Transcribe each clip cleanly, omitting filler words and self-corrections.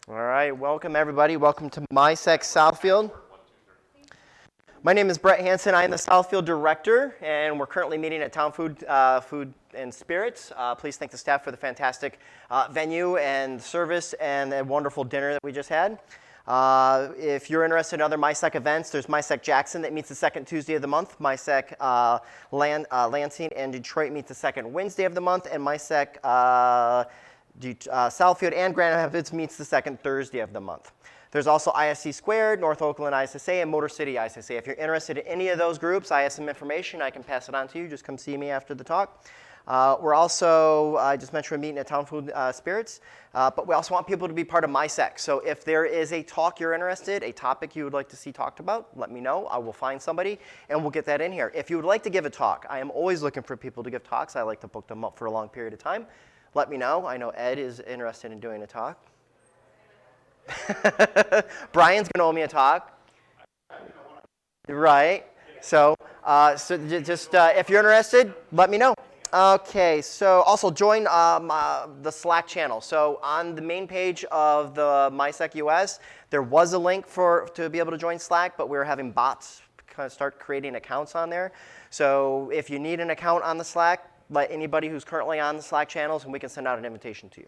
All right, welcome everybody. Welcome to MySec Southfield. My name is Brett Hansen. I am the Southfield director, and we're currently meeting at Town Food and Spirits. Please thank the staff for the fantastic venue and service and the wonderful dinner that we just had. If you're interested in other MySec events, there's MySec Jackson that meets the second Tuesday of the month. MySec Lansing and Detroit meets the second Wednesday of the month, and MySec Southfield and Grand Rapids meets the second Thursday of the month. There's also ISC Squared, North Oakland ISSA, and Motor City ISSA. If you're interested in any of those groups, I have some information. I can pass it on to you. Just come see me after the talk. We're also, I just mentioned, we're meeting at Town Food Spirits, but we also want people to be part of MySec. So if there is a talk you're interested, a topic you would like to see talked about, let me know. I will find somebody, and we'll get that in here. If you would like to give a talk, I am always looking for people to give talks. I like to book them up for a long period of time. Let me know. I know Ed is interested in doing a talk. Brian's going to owe me a talk. Right. So just if you're interested, let me know. Okay, so also join the Slack channel. So on the main page of the MySec US, there was a link to be able to join Slack, but we're having bots kind of start creating accounts on there. So if you need an account on the Slack, let anybody who's currently on the Slack channels, and we can send out an invitation to you.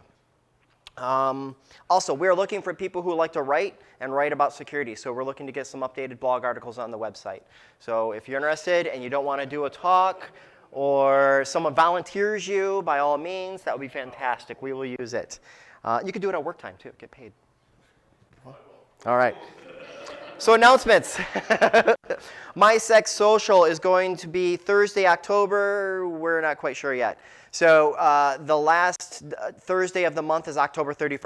Also, we're looking for people who like to write about security. So we're looking to get some updated blog articles on the website. So if you're interested and you don't want to do a talk, or someone volunteers you, by all means, that would be fantastic. We will use it. You can do it at work time, too. Get paid. All right. So announcements. MySec Social is going to be Thursday, October. We're not quite sure yet. So the last Thursday of the month is October 31st.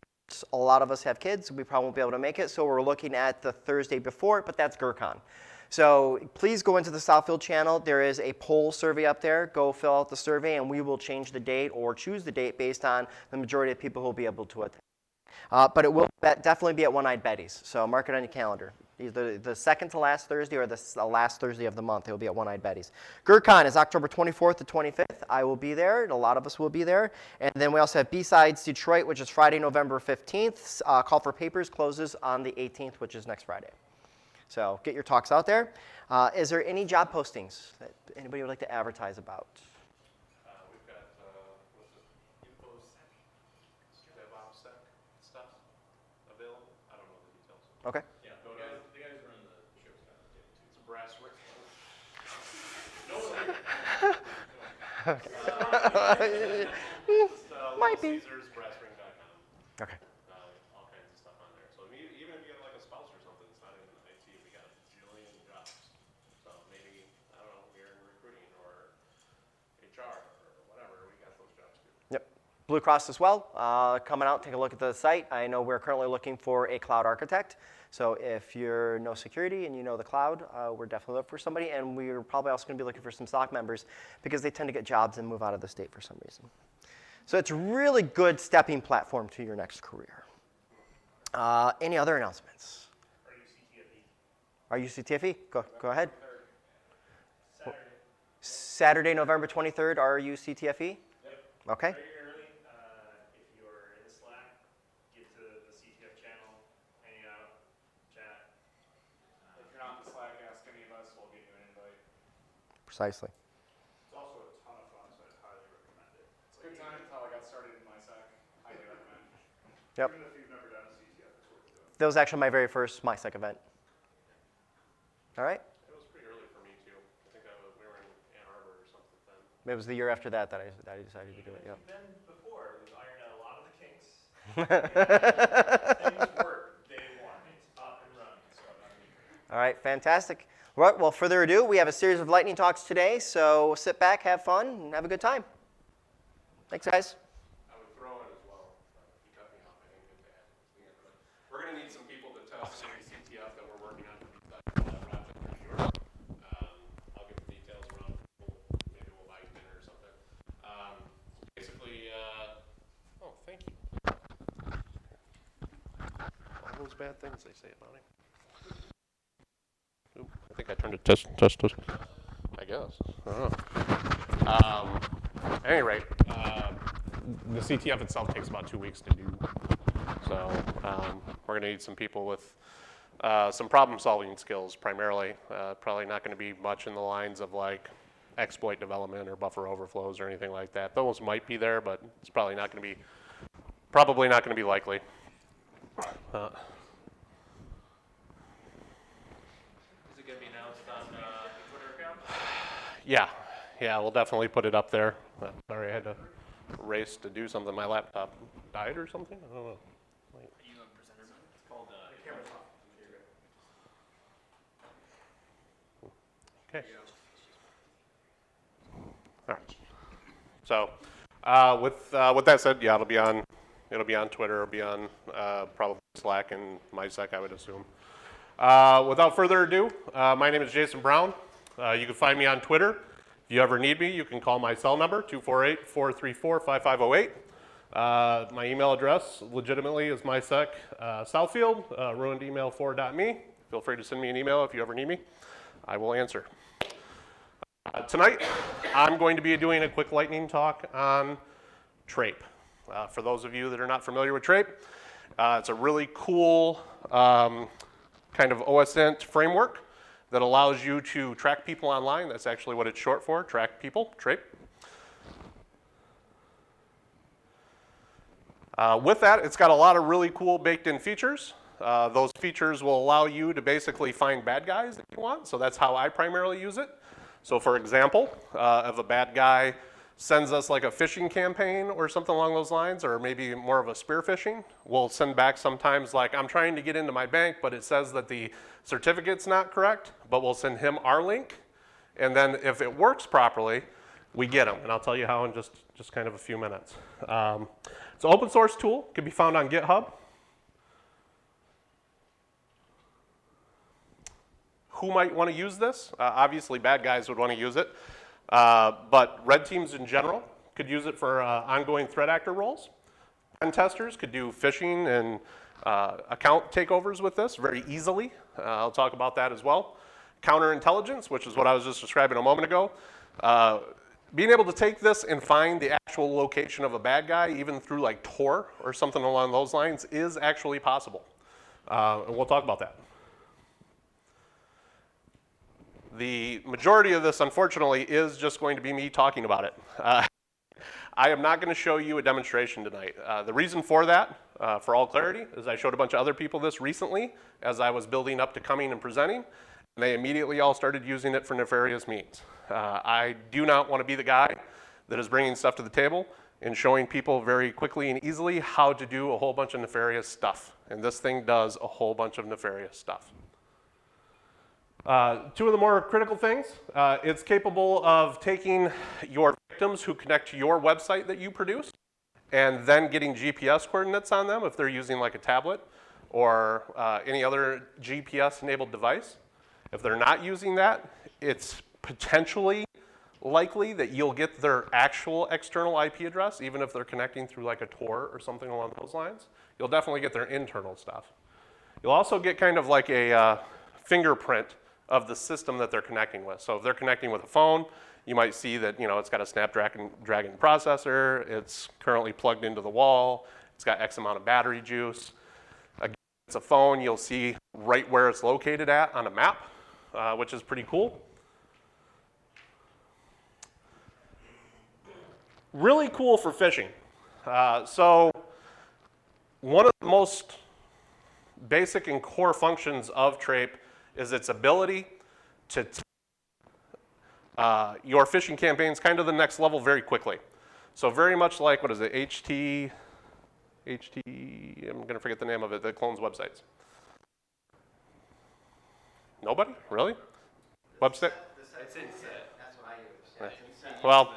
A lot of us have kids. We probably won't be able to make it. So we're looking at the Thursday before, but that's NGROK. So please go into the Southfield channel. There is a poll survey up there. Go fill out the survey, and we will change the date or choose the date based on the majority of people who will be able to attend. But it will definitely be at One-Eyed Betty's. So mark it on your calendar. Either the second to last Thursday or the last Thursday of the month. It will be at One-Eyed Betty's. NGROK is October 24th to 25th. I will be there. A lot of us will be there. And then we also have B-Sides Detroit, which is Friday, November 15th. Call for papers closes on the 18th, which is next Friday. So get your talks out there. Is there any job postings that anybody would like to advertise about? We've got InfoSec stuff available. I don't know the details. Okay. Yeah, the guys who run the show's got it too. It's a brass ring. No. Might be. Caesarsbrassring.com. Okay. All kinds of stuff on there. So even if you get like a spouse or something that's not even in IT, we got a jillion jobs. So maybe, I don't know, you're in recruiting or HR or whatever, we got those jobs too. Yep. Blue Cross as well. Coming out, take a look at the site. I know we're currently looking for a cloud architect. So if you're no security and you know the cloud, we're definitely looking for somebody. And we're probably also going to be looking for some SOC members because they tend to get jobs and move out of the state for some reason. So it's a really good stepping platform to your next career. Any other announcements? Are you CTFE? Go ahead. Saturday, November 23rd, are you CTFE? Yep. Okay. Very early. If you're in the Slack, get to the CTF channel, hang out, chat. If you're not in the Slack, ask any of us. We'll get you an invite. Precisely. It's also a ton of fun, so I'd highly recommend it. It's a good time. It's how I got started in MySec. Highly recommend. Yep. Even if you've never done a CTF, it's worth doing. That was actually my very first MySec event. All right. It was pretty early for me too. I think we were in Ann Arbor or something then. It was the year after that I decided to do it. Yep. Then before, we've ironed out a lot of the kinks. Things work day one. It's up and running. So All right, fantastic. Well, without further ado, we have a series of lightning talks today, so sit back, have fun, and have a good time. Thanks, guys. I would throw it as well. You cut me off. I didn't get to add anything. But we're going to need some people to test the CTF that we're working on for that project for sure. I'll get the details around. Maybe we'll buy dinner or something. Basically, thank you. All those bad things they say about him. Oop, I think I turned it test. I guess. I don't know. At any rate, the CTF itself takes about 2 weeks to do. So we're going to need some people with some problem-solving skills primarily. Probably not going to be much in the lines of like exploit development or buffer overflows or anything like that. Those might be there, but it's probably not going to be likely. Is it going to be announced on the Twitter account? Yeah, we'll definitely put it up there. Sorry, I had to race to do something. My laptop died or something. I don't know. Are you a presenter? It's called the camera's off. Okay. All right. So, with that said, yeah, it'll be on Twitter, it'll be on probably Slack and MySec, I would assume. Without further ado, my name is Jayson Brown. You can find me on Twitter. If you ever need me, you can call my cell number, 248-434-5508. My email address, legitimately, is MySec Southfield, ruinedemail4.me. Feel free to send me an email if you ever need me. I will answer. Tonight, I'm going to be doing a quick lightning talk on Trape. For those of you that are not familiar with Trape, it's a really cool kind of OSINT framework that allows you to track people online. That's actually what it's short for, track people, Trape. With that, it's got a lot of really cool baked-in features. Those features will allow you to basically find bad guys that you want. So that's how I primarily use it. So for example, if a bad guy sends us like a phishing campaign or something along those lines, or maybe more of a spear phishing, we'll send back sometimes like, I'm trying to get into my bank, but it says that the certificate's not correct, but we'll send him our link. And then if it works properly, we get them. And I'll tell you how in just kind of a few minutes. It's an open source tool, can be found on GitHub. Who might want to use this? Obviously, bad guys would want to use it. But red teams in general could use it for ongoing threat actor roles. Pen testers could do phishing and account takeovers with this very easily. I'll talk about that as well. Counterintelligence, which is what I was just describing a moment ago. Being able to take this and find the actual location of a bad guy, even through like Tor or something along those lines, is actually possible. And we'll talk about that. The majority of this, unfortunately, is just going to be me talking about it. I am not going to show you a demonstration tonight. The reason for that, for all clarity, is I showed a bunch of other people this recently as I was building up to coming and presenting, and they immediately all started using it for nefarious means. I do not want to be the guy that is bringing stuff to the table and showing people very quickly and easily how to do a whole bunch of nefarious stuff. And this thing does a whole bunch of nefarious stuff. Two of the more critical things, it's capable of taking your victims who connect to your website that you produce and then getting GPS coordinates on them if they're using like a tablet or any other GPS-enabled device. If they're not using that, it's potentially likely that you'll get their actual external IP address, even if they're connecting through like a Tor or something along those lines. You'll definitely get their internal stuff. You'll also get kind of like a fingerprint of the system that they're connecting with. So if they're connecting with a phone, you might see that it's got a Snapdragon processor, it's currently plugged into the wall, it's got X amount of battery juice. Again, it's a phone, you'll see right where it's located at on a map, which is pretty cool. Really cool for phishing. So one of the most basic and core functions of Trape is its ability to take your phishing campaigns kind of the next level very quickly. So very much like, what is it, I'm going to forget the name of it, that clones websites. Nobody? Really? Website? It's Inset. That's what I use. Well,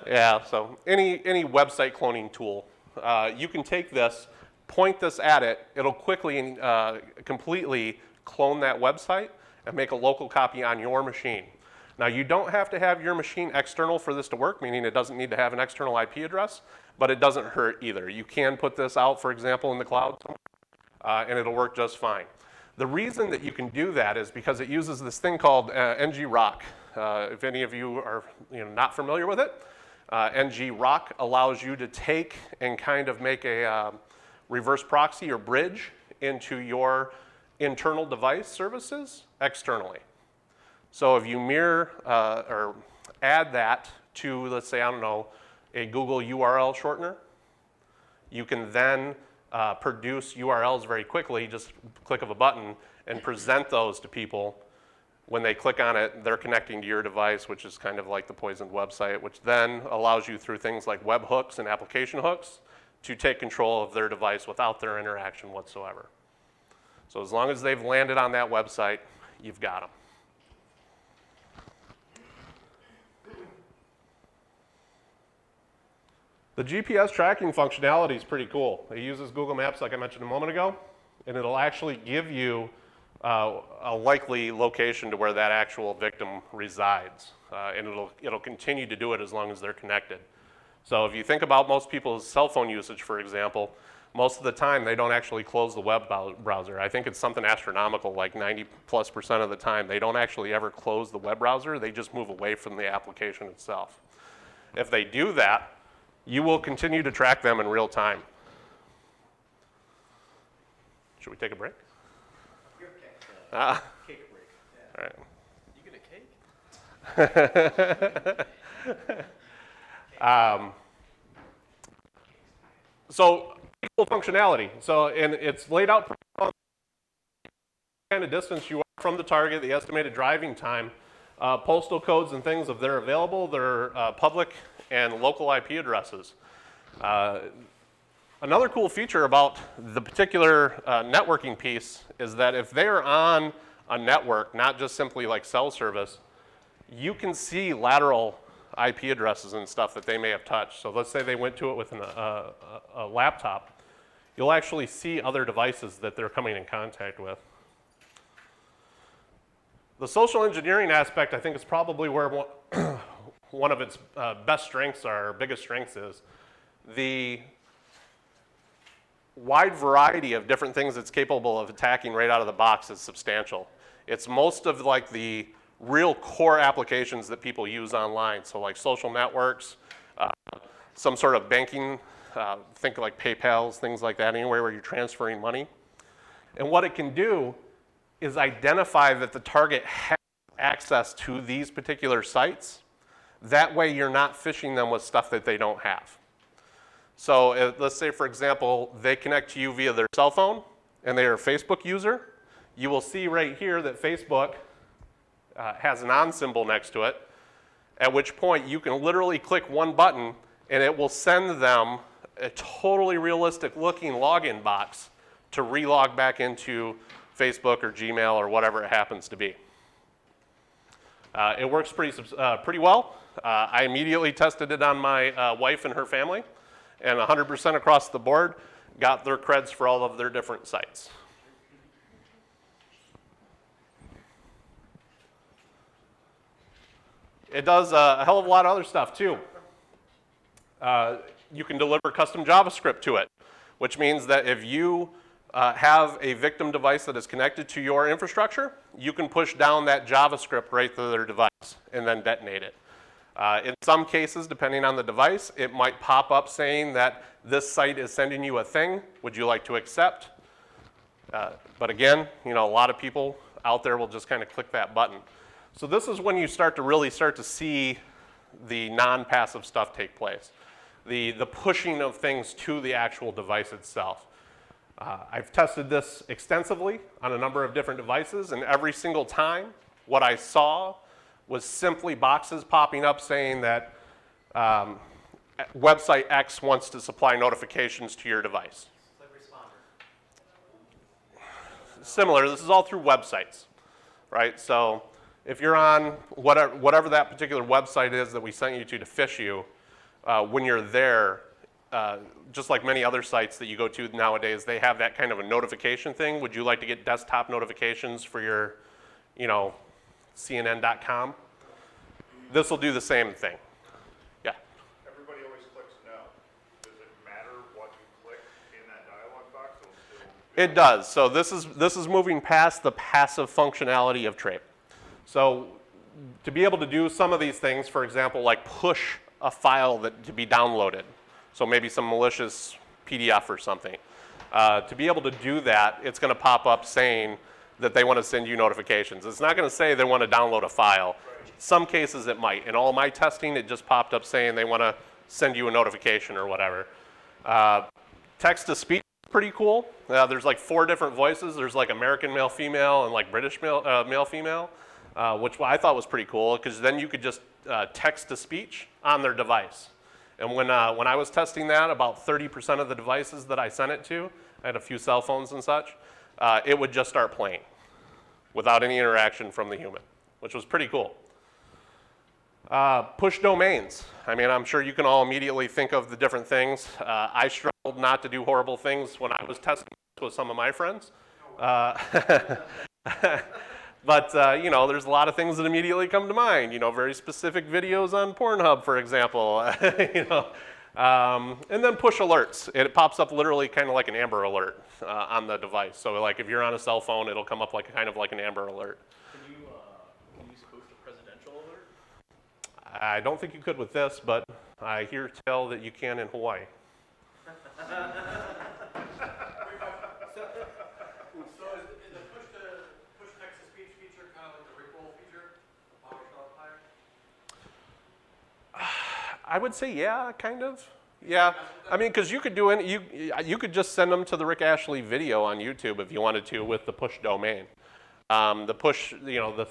yeah, so any website cloning tool, you can take this, point this at it, it'll quickly and completely clone that website and make a local copy on your machine. Now, you don't have to have your machine external for this to work, meaning it doesn't need to have an external IP address, but it doesn't hurt either. You can put this out, for example, in the cloud, and it'll work just fine. The reason that you can do that is because it uses this thing called NGROK. If any of you are not familiar with it, NGROK allows you to take and kind of make a reverse proxy or bridge into your internal device services externally. So if you mirror or add that to, let's say, I don't know, a Google URL shortener, you can then produce URLs very quickly, just click of a button, and present those to people. When they click on it, they're connecting to your device, which is kind of like the poisoned website, which then allows you through things like webhooks and application hooks to take control of their device without their interaction whatsoever. So as long as they've landed on that website, you've got them. The GPS tracking functionality is pretty cool. It uses Google Maps, like I mentioned a moment ago, and it'll actually give you a likely location to where that actual victim resides. And it'll continue to do it as long as they're connected. So if you think about most people's cell phone usage, for example, most of the time they don't actually close the web browser. I think it's something astronomical, like 90+% of the time. They don't actually ever close the web browser. They just move away from the application itself. If they do that, you will continue to track them in real time. Should we take a break? Cake break. All right. You get a cake? So equal functionality. So, and it's laid out for kind of distance you are from the target, the estimated driving time, postal codes and things if they're available, their public and local IP addresses. Another cool feature about the particular networking piece is that if they're on a network, not just simply like cell service, you can see lateral IP addresses and stuff that they may have touched. So let's say they went to it with a laptop. You'll actually see other devices that they're coming in contact with. The social engineering aspect, I think, is probably where one of its best strengths are, biggest strengths is. The wide variety of different things it's capable of attacking right out of the box is substantial. It's most of like the real core applications that people use online. So like social networks, some sort of banking, think like PayPal's, things like that, anywhere where you're transferring money. And what it can do is identify that the target has access to these particular sites. That way you're not phishing them with stuff that they don't have. So let's say, for example, they connect to you via their cell phone and they are a Facebook user. You will see right here that Facebook has an on symbol next to it, at which point you can literally click one button and it will send them a totally realistic looking login box to relog back into Facebook or Gmail or whatever it happens to be. It works pretty well. I immediately tested it on my wife and her family, and 100% across the board got their creds for all of their different sites. It does a hell of a lot of other stuff too. You can deliver custom JavaScript to it, which means that if you have a victim device that is connected to your infrastructure, you can push down that JavaScript right to their device and then detonate it. In some cases, depending on the device, it might pop up saying that this site is sending you a thing. Would you like to accept? But again, a lot of people out there will just kind of click that button. So this is when you really start to see the non-passive stuff take place. The pushing of things to the actual device itself. I've tested this extensively on a number of different devices, and every single time what I saw was simply boxes popping up saying that website X wants to supply notifications to your device. Click responder. Similar, this is all through websites, right? So if you're on whatever that particular website is that we sent you to phish you, when you're there, just like many other sites that you go to nowadays, they have that kind of a notification thing. Would you like to get desktop notifications for your, CNN.com? This will do the same thing. Yeah? Everybody always clicks no. Does it matter what you click in that dialog box? It does. So this is moving past the passive functionality of Trape. So to be able to do some of these things, for example, like push a file to be downloaded, so maybe some malicious PDF or something, To be able to do that, it's going to pop up saying that they want to send you notifications. It's not going to say they want to download a file. Some cases it might. In all my testing, it just popped up saying they want to send you a notification or whatever. Text-to-speech is pretty cool. There's like 4 different voices. There's like American male, female, and like British male, female, which I thought was pretty cool because then you could just text-to-speech on their device. And when I was testing that, about 30% of the devices that I sent it to, I had a few cell phones and such, it would just start playing without any interaction from the human, which was pretty cool. Push domains. I mean, I'm sure you can all immediately think of the different things. I struggled not to do horrible things when I was testing with some of my friends. But, you know, there's a lot of things that immediately come to mind. You know, very specific videos on Pornhub, for example. You know, and then push alerts. It pops up literally kind of like an Amber Alert on the device. So, like, if you're on a cell phone, it'll come up like kind of like an Amber Alert. Can you spoof a presidential alert? I don't think you could with this, but I hear tell that you can in Hawaii. So is the push text-to-speech feature kind of like the Rickroll feature, the PowerShell applier? I would say yeah, kind of. Yeah, I mean, because you could do you could just send them to the Rick Ashley video on YouTube if you wanted to with the push domain. The push, you know, the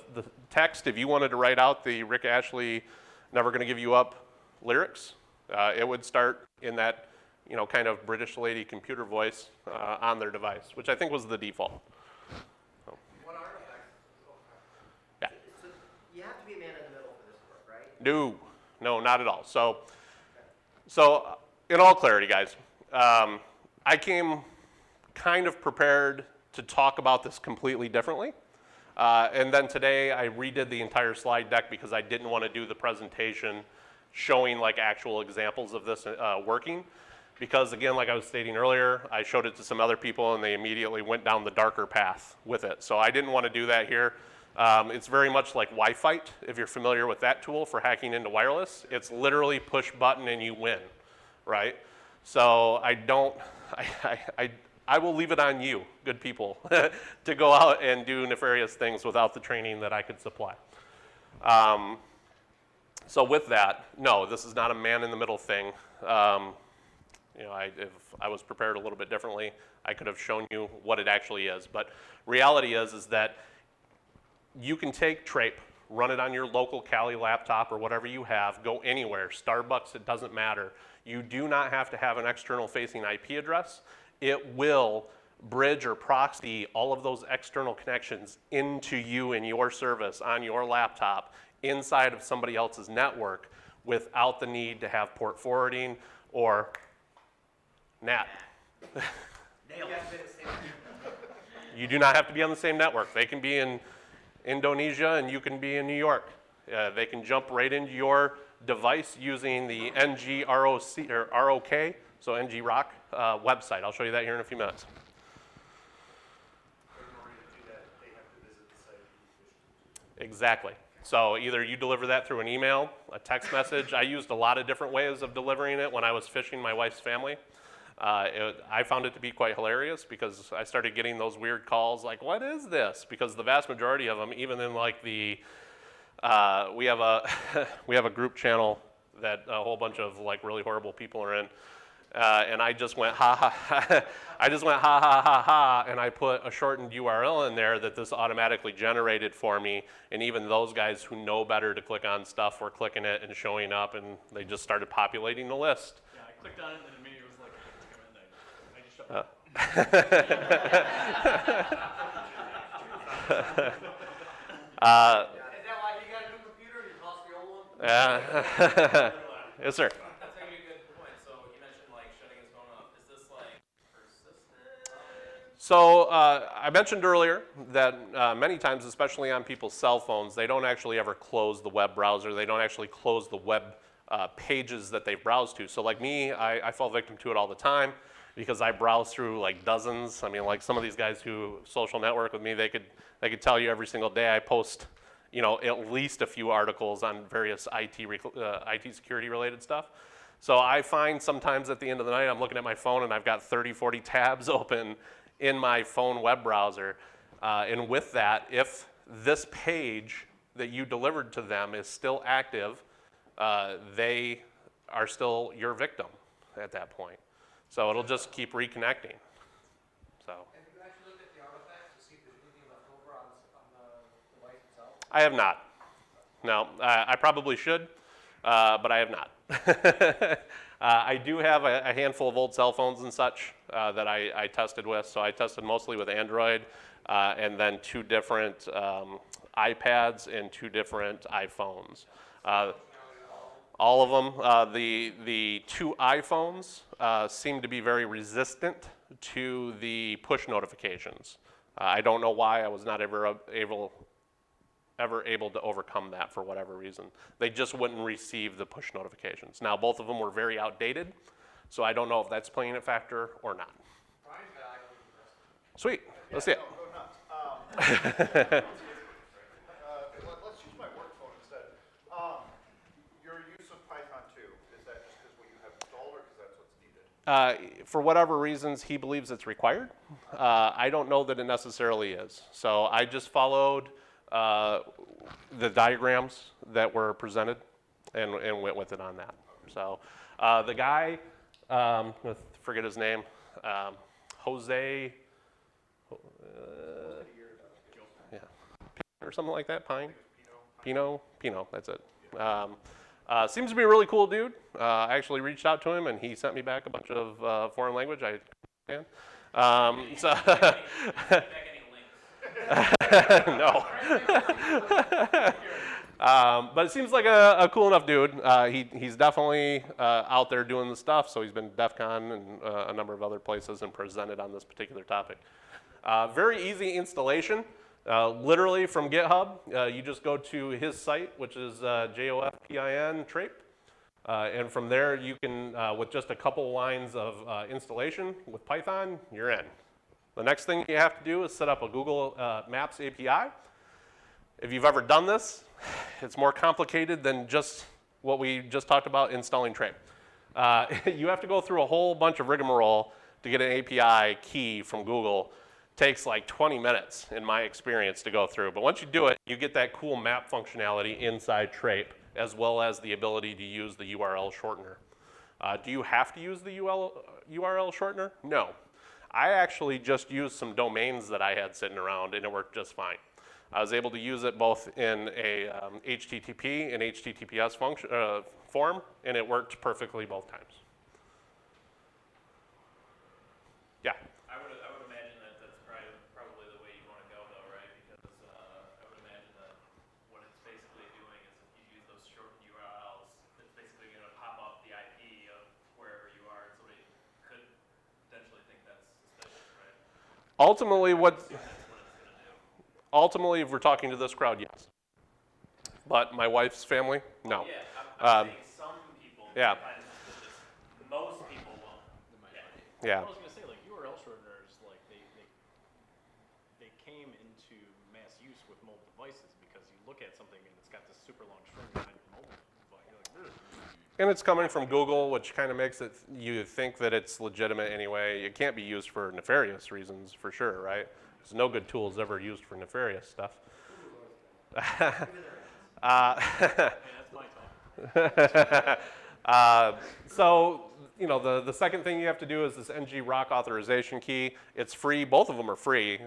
text. If you wanted to write out the Rick Ashley "Never Gonna Give You Up" lyrics, it would start in that, you know, kind of British lady computer voice on their device, which I think was the default. So. One artifact. Yeah. So you have to be a man in the middle for this to work, right? No, not at all. So in all clarity, guys, I came kind of prepared to talk about this completely differently. And then today I redid the entire slide deck because I didn't want to do the presentation showing like actual examples of this working. Because again, like I was stating earlier, I showed it to some other people and they immediately went down the darker path with it. So I didn't want to do that here. It's very much like Wi-Fi, if you're familiar with that tool for hacking into wireless. It's literally push button and you win, right? So I will leave it on you, good people, to go out and do nefarious things without the training that I could supply. So with that, no, this is not a man-in-the-middle thing. You know, if I was prepared a little bit differently, I could have shown you what it actually is. But reality is that you can take Trape, run it on your local Kali laptop or whatever you have, go anywhere, Starbucks, it doesn't matter. You do not have to have an external facing IP address. It will bridge or proxy all of those external connections into you and your service on your laptop inside of somebody else's network without the need to have port forwarding or NAT. Nailed it. You do not have to be on the same network. They can be in Indonesia and you can be in New York. They can jump right into your device using the NGROK, or ROK, so NGROK website. I'll show you that here in a few minutes. In order to do that, they have to visit the site. Exactly. So either you deliver that through an email, a text message. I used a lot of different ways of delivering it when I was phishing my wife's family. I found it to be quite hilarious because I started getting those weird calls like, what is this? Because the vast majority of them, even in like the, we have a group channel that a whole bunch of like really horrible people are in. And I just went ha ha, I just went ha ha ha ha, and I put a shortened URL in there that this automatically generated for me. And even those guys who know better to click on stuff were clicking it and showing up, and they just started populating the list. Yeah, I clicked on it and immediately was like, I just shut it. Is that why you got a new computer and you lost your old one? Yes, sir. That's actually a good point. So you mentioned like shutting his phone off. Is this like persistent? So I mentioned earlier that many times, especially on people's cell phones, they don't actually ever close the web browser. They don't actually close the web pages that they browse to. So like me, I fall victim to it all the time because I browse through like dozens. I mean, like some of these guys who social network with me, they could tell you every single day I post, you know, at least a few articles on various IT security related stuff. So I find sometimes at the end of the night, I'm looking at my phone and I've got 30, 40 tabs open in my phone web browser. And with that, if this page that you delivered to them is still active, they are still your victim at that point. So it'll just keep reconnecting. So Have you actually looked at the artifacts to see if there's anything left over on the device itself? I have not. No, I probably should, but I have not. I do have a handful of old cell phones and such that I tested with. So I tested mostly with Android, and then 2 different iPads and 2 different iPhones. All of them. The 2 iPhones seem to be very resistant to the push notifications. I don't know why. I was not ever able to overcome that for whatever reason. They just wouldn't receive the push notifications. Now, both of them were very outdated, so I don't know if that's playing a factor or not. Sweet. Let's see it. Let's use my work phone instead. Your use of Python 2, is that just because what you have installed or because that's what's needed? For whatever reasons, he believes it's required. I don't know that it necessarily is. So I just followed the diagrams that were presented and went with it on that. So the guy, forget his name, Jose, yeah, or something like that, Pino, that's it. Seems to be a really cool dude. I actually reached out to him and he sent me back a bunch of foreign language. I can. So no. But it seems like a cool enough dude. He's definitely out there doing the stuff. So he's been DEF CON and a number of other places and presented on this particular topic. Very easy installation. Literally from GitHub, you just go to his site, which is JOFPIN Trape. And from there, you can, with just a couple lines of installation with Python, you're in. The next thing you have to do is set up a Google Maps API. If you've ever done this, it's more complicated than just what we just talked about installing Trape. You have to go through a whole bunch of rigmarole to get an API key from Google. Takes like 20 minutes in my experience to go through. But once you do it, you get that cool map functionality inside Trape, as well as the ability to use the URL shortener. Do you have to use the URL shortener? No. I actually just used some domains that I had sitting around and it worked just fine. I was able to use it both in a HTTP and HTTPS function, form, and it worked perfectly both times. Yeah? I would imagine that that's probably the way you want to go, though, right? Because I would imagine that what it's basically doing is if you use those shortened URLs, it's basically going to pop up the IP of wherever you are, and somebody could potentially think that's suspicious, right? Ultimately, if we're talking to this crowd, yes. But my wife's family, no. Yeah, I'm saying some people yeah. find it suspicious. Most people won't. Yeah. I was gonna say, like, URL shorteners, like they came into mass use with mobile devices because you look at something and it's got this super long string behind your mobile device. You're like, ugh. And it's coming from Google, which kind of makes it you think that it's legitimate anyway. It can't be used for nefarious reasons, for sure, right? There's no good tools ever used for nefarious stuff. Hey, that's my talk. So, you know, the second thing you have to do is this NGROK Authorization Key. It's free. Both of them are free.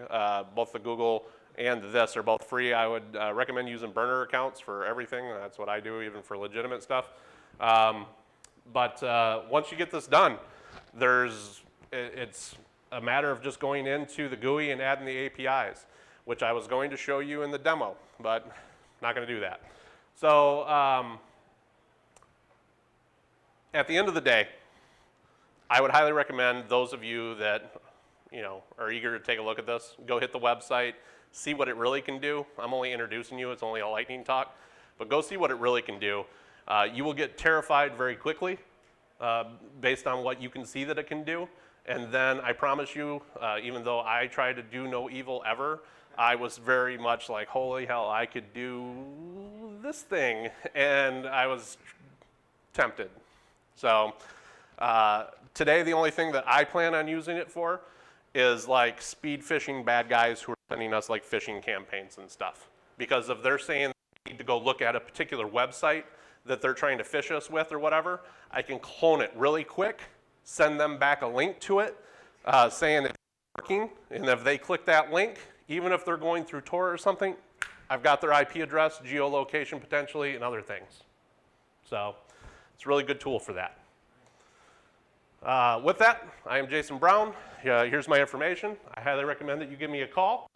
Both the Google and this are both free. I would recommend using burner accounts for everything. That's what I do, even for legitimate stuff. But once you get this done, it's a matter of just going into the GUI and adding the APIs, which I was going to show you in the demo, but not going to do that. So at the end of the day, I would highly recommend those of you that are eager to take a look at this, go hit the website, see what it really can do. I'm only introducing you. It's only a lightning talk. But go see what it really can do. You will get terrified very quickly based on what you can see that it can do. And then I promise you, even though I try to do no evil ever, I was very much like, holy hell, I could do this thing. And I was tempted. So today, the only thing that I plan on using it for is like speed phishing bad guys who are sending us like phishing campaigns and stuff. Because if they're saying they need to go look at a particular website that they're trying to phish us with or whatever, I can clone it really quick, send them back a link to it, saying it's working, and if they click that link, even if they're going through Tor or something, I've got their IP address, geolocation potentially, and other things. So it's a really good tool for that. With that, I am Jayson Brown. Here's my information. I highly recommend that you give me a call.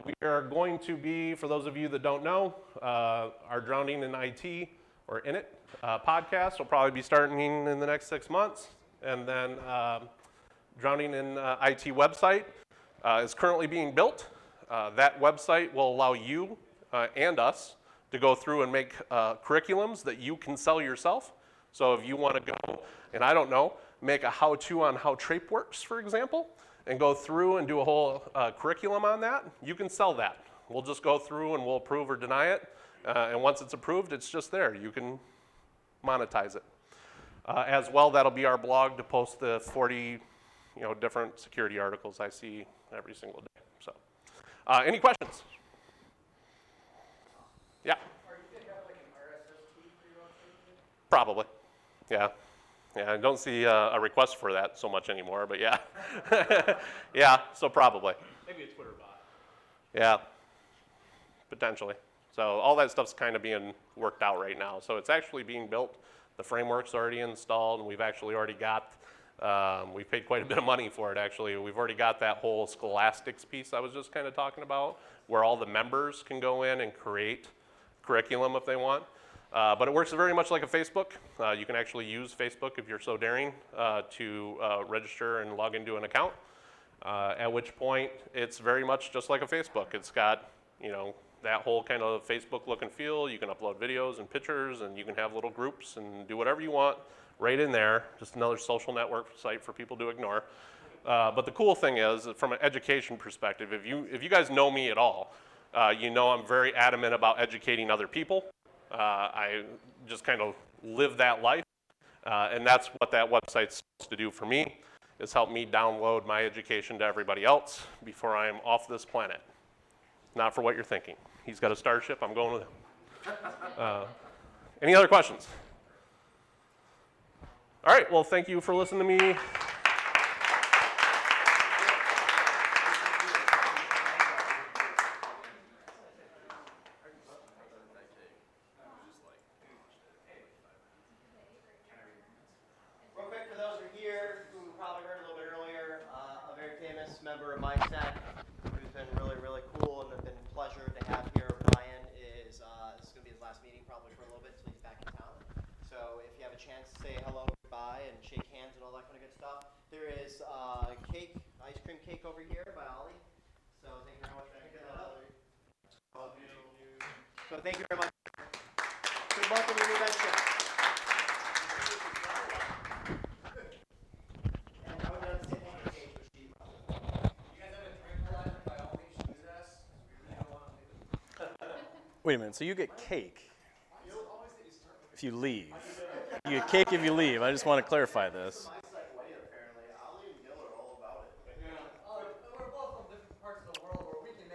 We are going to be, for those of you that don't know, our Drowning in IT, or in it, podcast will probably be starting in the next 6 months. And then Drowning in IT website is currently being built. That website will allow you and us to go through and make curriculums that you can sell yourself. So if you want to go, and I don't know, make a how-to on how Trape works, for example, and go through and do a whole curriculum on that, you can sell that. We'll just go through and we'll approve or deny it. And once it's approved, it's just there. You can monetize it. As well, that'll be our blog to post the 40 different security articles I see every single day. So, any questions? Yeah? Are you going to have like an RSS feed for your website? Probably. Yeah. Yeah, I don't see a request for that so much anymore, but yeah. Yeah, so probably. Maybe a Twitter bot. Yeah, potentially. So all that stuff's kind of being worked out right now. So it's actually being built. The framework's already installed, and we've actually already got, we've paid quite a bit of money for it, actually. We've already got that whole scholastics piece I was just kind of talking about, where all the members can go in and create curriculum if they want. But it works very much like a Facebook. You can actually use Facebook if you're so daring to register and log into an account, at which point it's very much just like a Facebook. It's got, that whole kind of Facebook look and feel. You can upload videos and pictures, and you can have little groups and do whatever you want right in there. Just another social network site for people to ignore. But the cool thing is, from an education perspective, if you guys know me at all, I'm very adamant about educating other people. I just kind of live that life, and that's what that website's supposed to do for me, is help me download my education to everybody else before I am off this planet. Not for what you're thinking. He's got a starship, I'm going with him. Any other questions? All right, well, thank you for listening to me. Real quick, for those who are here, who probably heard a little bit earlier, a very famous member of MySec, who's been really, really cool and been a pleasure to have here. Brian is, this is going to be his last meeting probably for a little bit until he's back in town. So if you have a chance to say hello, goodbye, and shake hands and all that kind of good stuff, there is cake, ice cream cake over here by Ollie. So thank you very much for picking that up. So thank you very much. Good luck in your new venture. Wait a minute, so you get cake if you leave. You get cake if you leave. I just want to clarify this.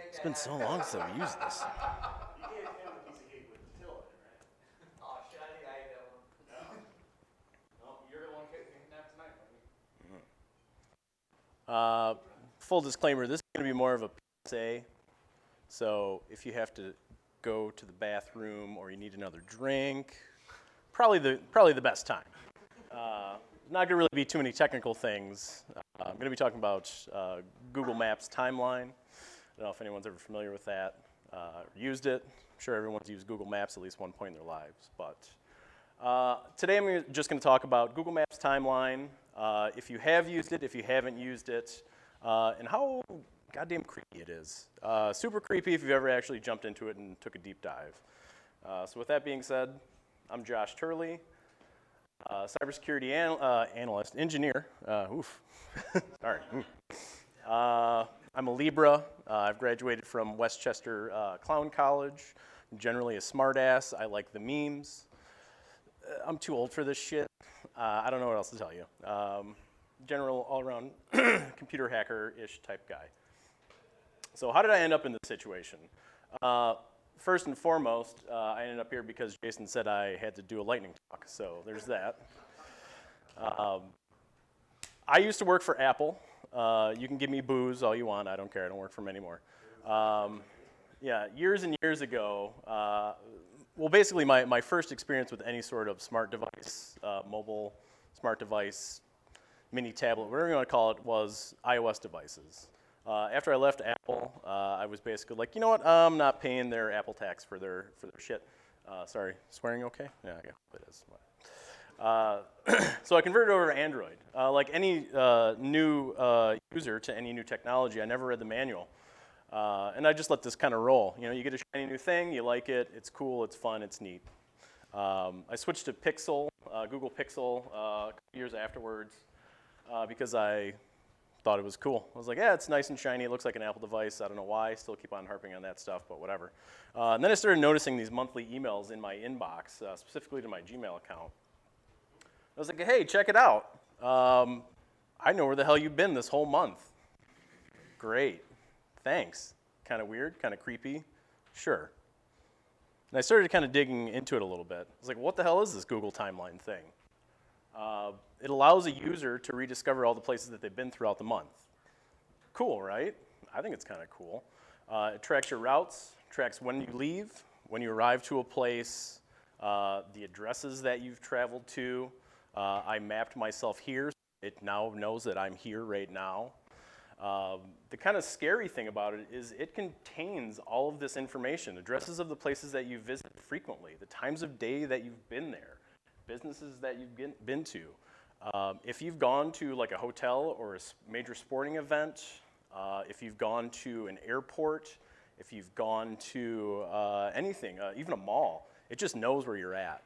It's been so long since I've used this. Full disclaimer, this is going to be more of a PSA. So if you have to go to the bathroom or you need another drink, probably the best time. Not going to really be too many technical things. I'm going to be talking about Google Maps timeline. I don't know if anyone's ever familiar with that or used it. I'm sure everyone's used Google Maps at least one point in their lives. But today I'm just going to talk about Google Maps timeline, if you have used it, if you haven't used it, and how goddamn creepy it is. Super creepy if you've ever actually jumped into it and took a deep dive. So with that being said, I'm Josh Turley, cybersecurity analyst, engineer. Sorry. I'm a Libra. I've graduated from Westchester Clown College. I'm generally a smartass. I like the memes. I'm too old for this shit. I don't know what else to tell you. General all-around computer hacker-ish type guy. So how did I end up in this situation? First and foremost, I ended up here because Jayson said I had to do a lightning talk, so there's that. I used to work for Apple. You can give me booze all you want. I don't care. I don't work for them anymore. Yeah, years and years ago, well, basically my first experience with any sort of smart device, mobile smart device, mini tablet, whatever you want to call it, was iOS devices. After I left Apple, I was basically like, you know what, I'm not paying their Apple tax for their shit. Sorry, swearing okay? Yeah, it is. So I converted over to Android. Like any new user to any new technology, I never read the manual. And I just let this kind of roll. You know, you get a shiny new thing, you like it, it's cool, it's fun, it's neat. I switched to Pixel, Google Pixel, a couple years afterwards because I thought it was cool. I was like, yeah, it's nice and shiny, it looks like an Apple device. I don't know why, still keep on harping on that stuff, but whatever. And then I started noticing these monthly emails in my inbox, specifically to my Gmail account. I was like, hey, check it out. I know where the hell you've been this whole month. Great, thanks. Kind of weird, kind of creepy, sure. And I started kind of digging into it a little bit. I was like, what the hell is this Google Timeline thing? It allows a user to rediscover all the places that they've been throughout the month. Cool, right? I think it's kind of cool. It tracks your routes, tracks when you leave, when you arrive to a place, the addresses that you've traveled to. I mapped myself here. It now knows that I'm here right now. The kind of scary thing about it is it contains all of this information, addresses of the places that you visit frequently, the times of day that you've been there, businesses that you've been to. If you've gone to like a hotel or a major sporting event, if you've gone to an airport, if you've gone to anything, even a mall, it just knows where you're at.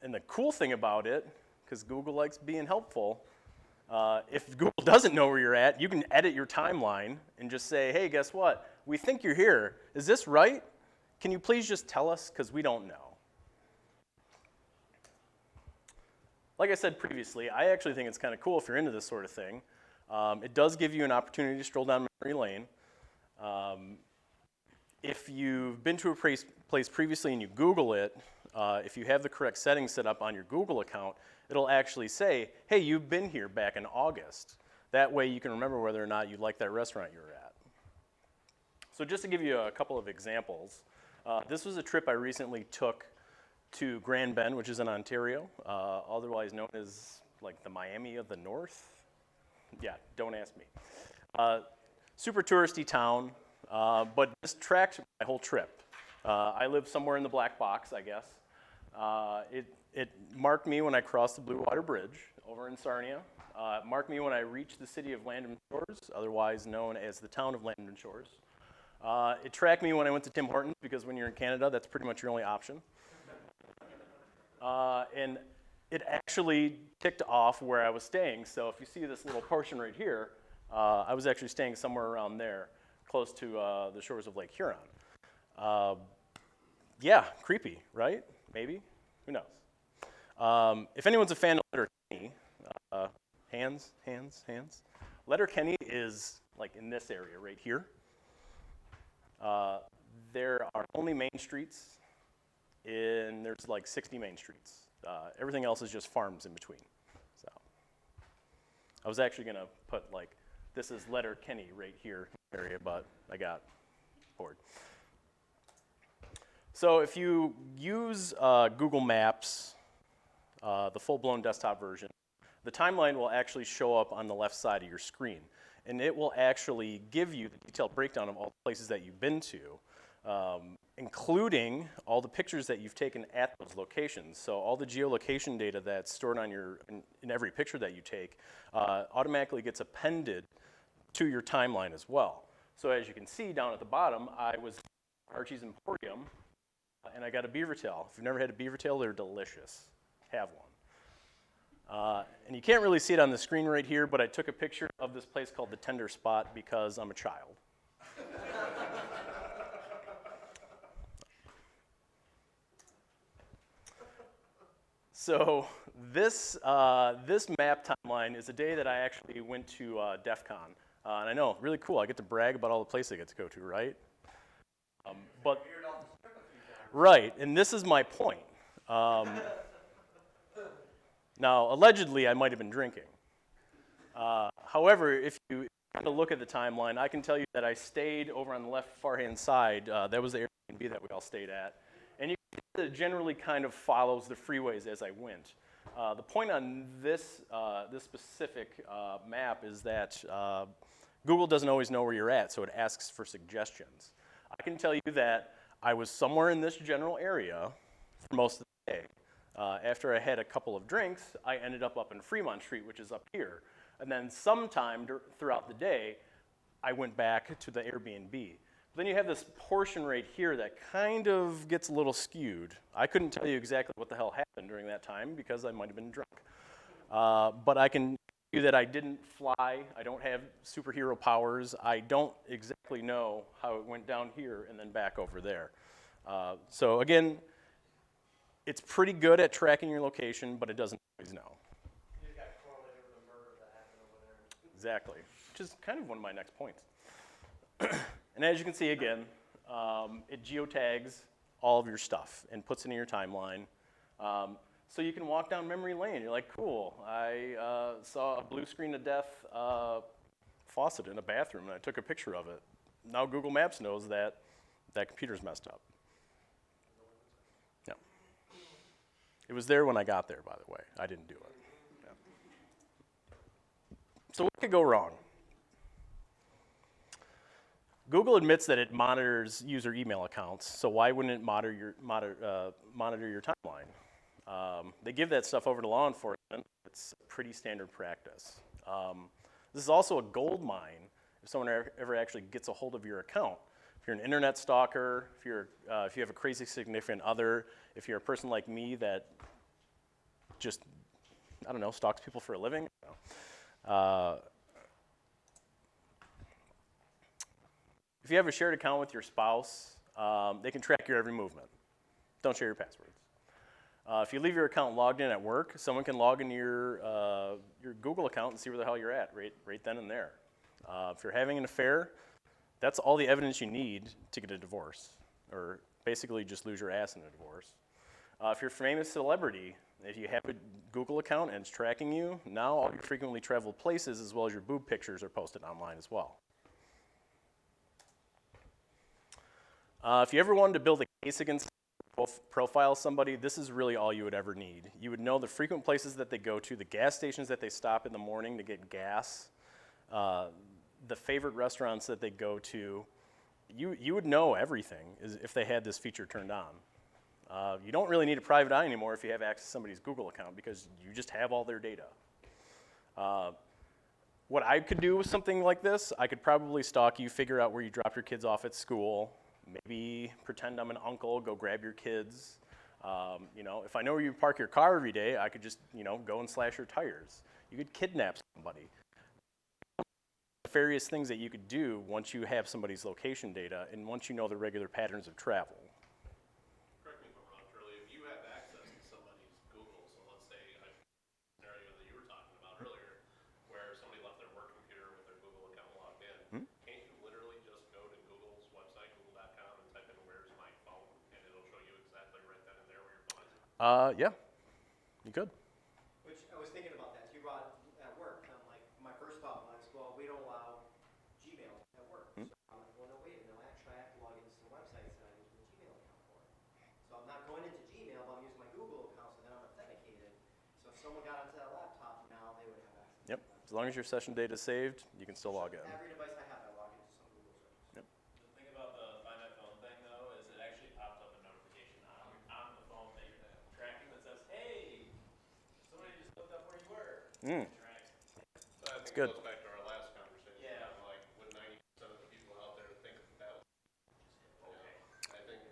And the cool thing about it, because Google likes being helpful, if Google doesn't know where you're at, you can edit your timeline and just say, hey, guess what? We think you're here. Is this right? Can you please just tell us? Because we don't know. Like I said previously, I actually think it's kind of cool if you're into this sort of thing. It does give you an opportunity to stroll down memory lane. If you've been to a place previously and you Google it, if you have the correct settings set up on your Google account, it'll actually say, hey, you've been here back in August. That way you can remember whether or not you like that restaurant you were at. So just to give you a couple of examples, this was a trip I recently took to Grand Bend, which is in Ontario, otherwise known as like the Miami of the North. Yeah, don't ask me. Super touristy town, but this tracked my whole trip. I live somewhere in the black box, I guess. It marked me when I crossed the Blue Water Bridge over in Sarnia. It marked me when I reached the city of Landman Shores, otherwise known as the town of Landman Shores. It tracked me when I went to Tim Hortons, because when you're in Canada, that's pretty much your only option. And it actually ticked off where I was staying. So if you see this little portion right here, I was actually staying somewhere around there, close to the shores of Lake Huron. Yeah, creepy, right? Maybe? Who knows? If anyone's a fan of Letterkenny, hands. Letterkenny is like in this area right here. There are only main streets, and there's like 60 main streets. Everything else is just farms in between. So I was actually gonna put like, this is Letterkenny right here area, but I got bored. So if you use Google Maps, the full-blown desktop version, the timeline will actually show up on the left side of your screen. And it will actually give you the detailed breakdown of all the places that you've been to, including all the pictures that you've taken at those locations. So all the geolocation data that's stored on in every picture that you take automatically gets appended to your timeline as well. So as you can see down at the bottom, I was at Archie's Emporium, and I got a beaver tail. If you've never had a beaver tail, they're delicious. Have one. And you can't really see it on the screen right here, but I took a picture of this place called the Tender Spot because I'm a child. So This map timeline is a day that I actually went to DEF CON. And I know, really cool. I get to brag about all the places I get to go to, right? But right, and this is my point. Now, allegedly, I might have been drinking. However, if you kind of look at the timeline, I can tell you that I stayed over on the left far-hand side. That was the Airbnb that we all stayed at. And you can see that it generally kind of follows the freeways as I went. The point on this specific map is that Google doesn't always know where you're at, so it asks for suggestions. I can tell you that I was somewhere in this general area for most of the day. After I had a couple of drinks, I ended up in Fremont Street, which is up here. And then sometime throughout the day, I went back to the Airbnb. But then you have this portion right here that kind of gets a little skewed. I couldn't tell you exactly what the hell happened during that time because I might have been drunk. But I can tell you that I didn't fly. I don't have superhero powers. I don't exactly know how it went down here and then back over there. So again, it's pretty good at tracking your location, but it doesn't always know. You got correlated with the murder that happened over there. Exactly, which is kind of one of my next points. And as you can see again, it geotags all of your stuff and puts it in your timeline. So you can walk down memory lane. You're like, cool, I saw a blue screen of death faucet in a bathroom and I took a picture of it. Now Google Maps knows that that computer's messed up. Yeah. It was there when I got there, by the way. I didn't do it. Yeah. So what could go wrong? Google admits that it monitors user email accounts, so why wouldn't it monitor your timeline? They give that stuff over to law enforcement. It's pretty standard practice. This is also a gold mine if someone ever actually gets a hold of your account. If you're an internet stalker, if you have a crazy significant other, if you're a person like me that just, I don't know, stalks people for a living. If you have a shared account with your spouse, they can track your every movement. Don't share your passwords. If you leave your account logged in at work, someone can log into your Google account and see where the hell you're at right then and there. If you're having an affair, that's all the evidence you need to get a divorce, or basically just lose your ass in a divorce. If you're a famous celebrity, if you have a Google account and it's tracking you, now all your frequently traveled places as well as your boob pictures are posted online as well. If you ever wanted to build a case against profile somebody, this is really all you would ever need. You would know the frequent places that they go to, the gas stations that they stop in the morning to get gas, the favorite restaurants that they go to. You would know everything if they had this feature turned on. You don't really need a private eye anymore if you have access to somebody's Google account because you just have all their data. What I could do with something like this, I could probably stalk you, figure out where you drop your kids off at school, maybe pretend I'm an uncle, go grab your kids. If I know where you park your car every day, I could just, go and slash your tires. You could kidnap somebody. Various things that you could do once you have somebody's location data and once you know the regular patterns of travel. Correct me if I'm wrong, Charlie, if you have access to somebody's Google, so let's say a scenario that you were talking about earlier, where somebody left their work computer with their Google account logged in, can't you literally just go to Google's website, google.com, and type in where's my phone, and it'll show you exactly right then and there where your phone is? Yeah, you could. Which I was thinking about that. You brought at work. I'm like, my first thought was, well, we don't allow Gmail at work. So I'm like, well, no, wait, no, actually, I have to log into some websites that I'm using the Gmail account for. So I'm not going into Gmail, but I'm using my Google account, so then I'm authenticated. So if someone got onto that laptop, now they would have access. Yep. As long as your session data is saved, you can still log in. Every device I have, I log into some Google service. Yep. The thing about the Find My Phone thing, though, is it actually pops up a notification on the phone that you're tracking that says, hey, somebody just looked up where you were. That's good. It goes back to our last conversation. Yeah. Like, would 90% of the people out there think that was okay? I think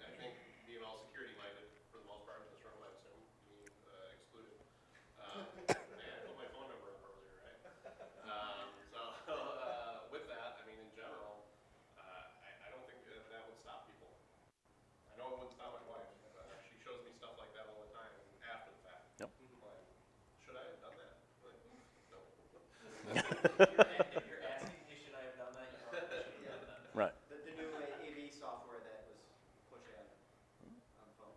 being all security minded for the most part in this room, I assume, me excluded. I put my phone number up earlier, right? With that, I mean, in general, I don't think that would stop people. I know it wouldn't stop my wife. She shows me stuff like that all the time after the fact. Yep. you're asking me, should I have done that? You probably should have done that. Right. The new AV software that was push add on phone.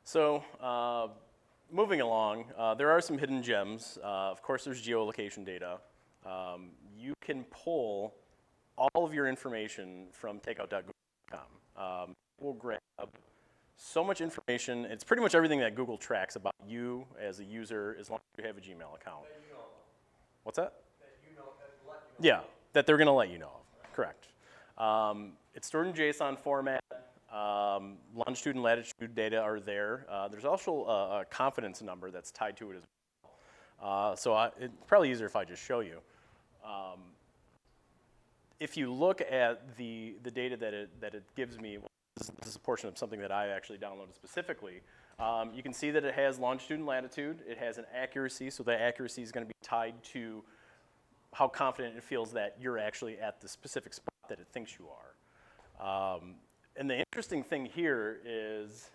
So, moving along, there are some hidden gems. Of course, there's geolocation data. You can pull all of your information from takeout.google.com. We'll grab so much information. It's pretty much everything that Google tracks about you as a user, as long as you have a Gmail account. That you know of. What's that? That you know, that let you know. Yeah, that they're going to let you know of. Correct. It's stored in JSON format. Longitude and latitude data are there. There's also a confidence number that's tied to it as well. It's probably easier if I just show you. If you look at the data that it gives me, this is a portion of something that I actually downloaded specifically. You can see that it has longitude and latitude. It has an accuracy, so that accuracy is going to be tied to how confident it feels that you're actually at the specific spot that it thinks you are. And the interesting thing here is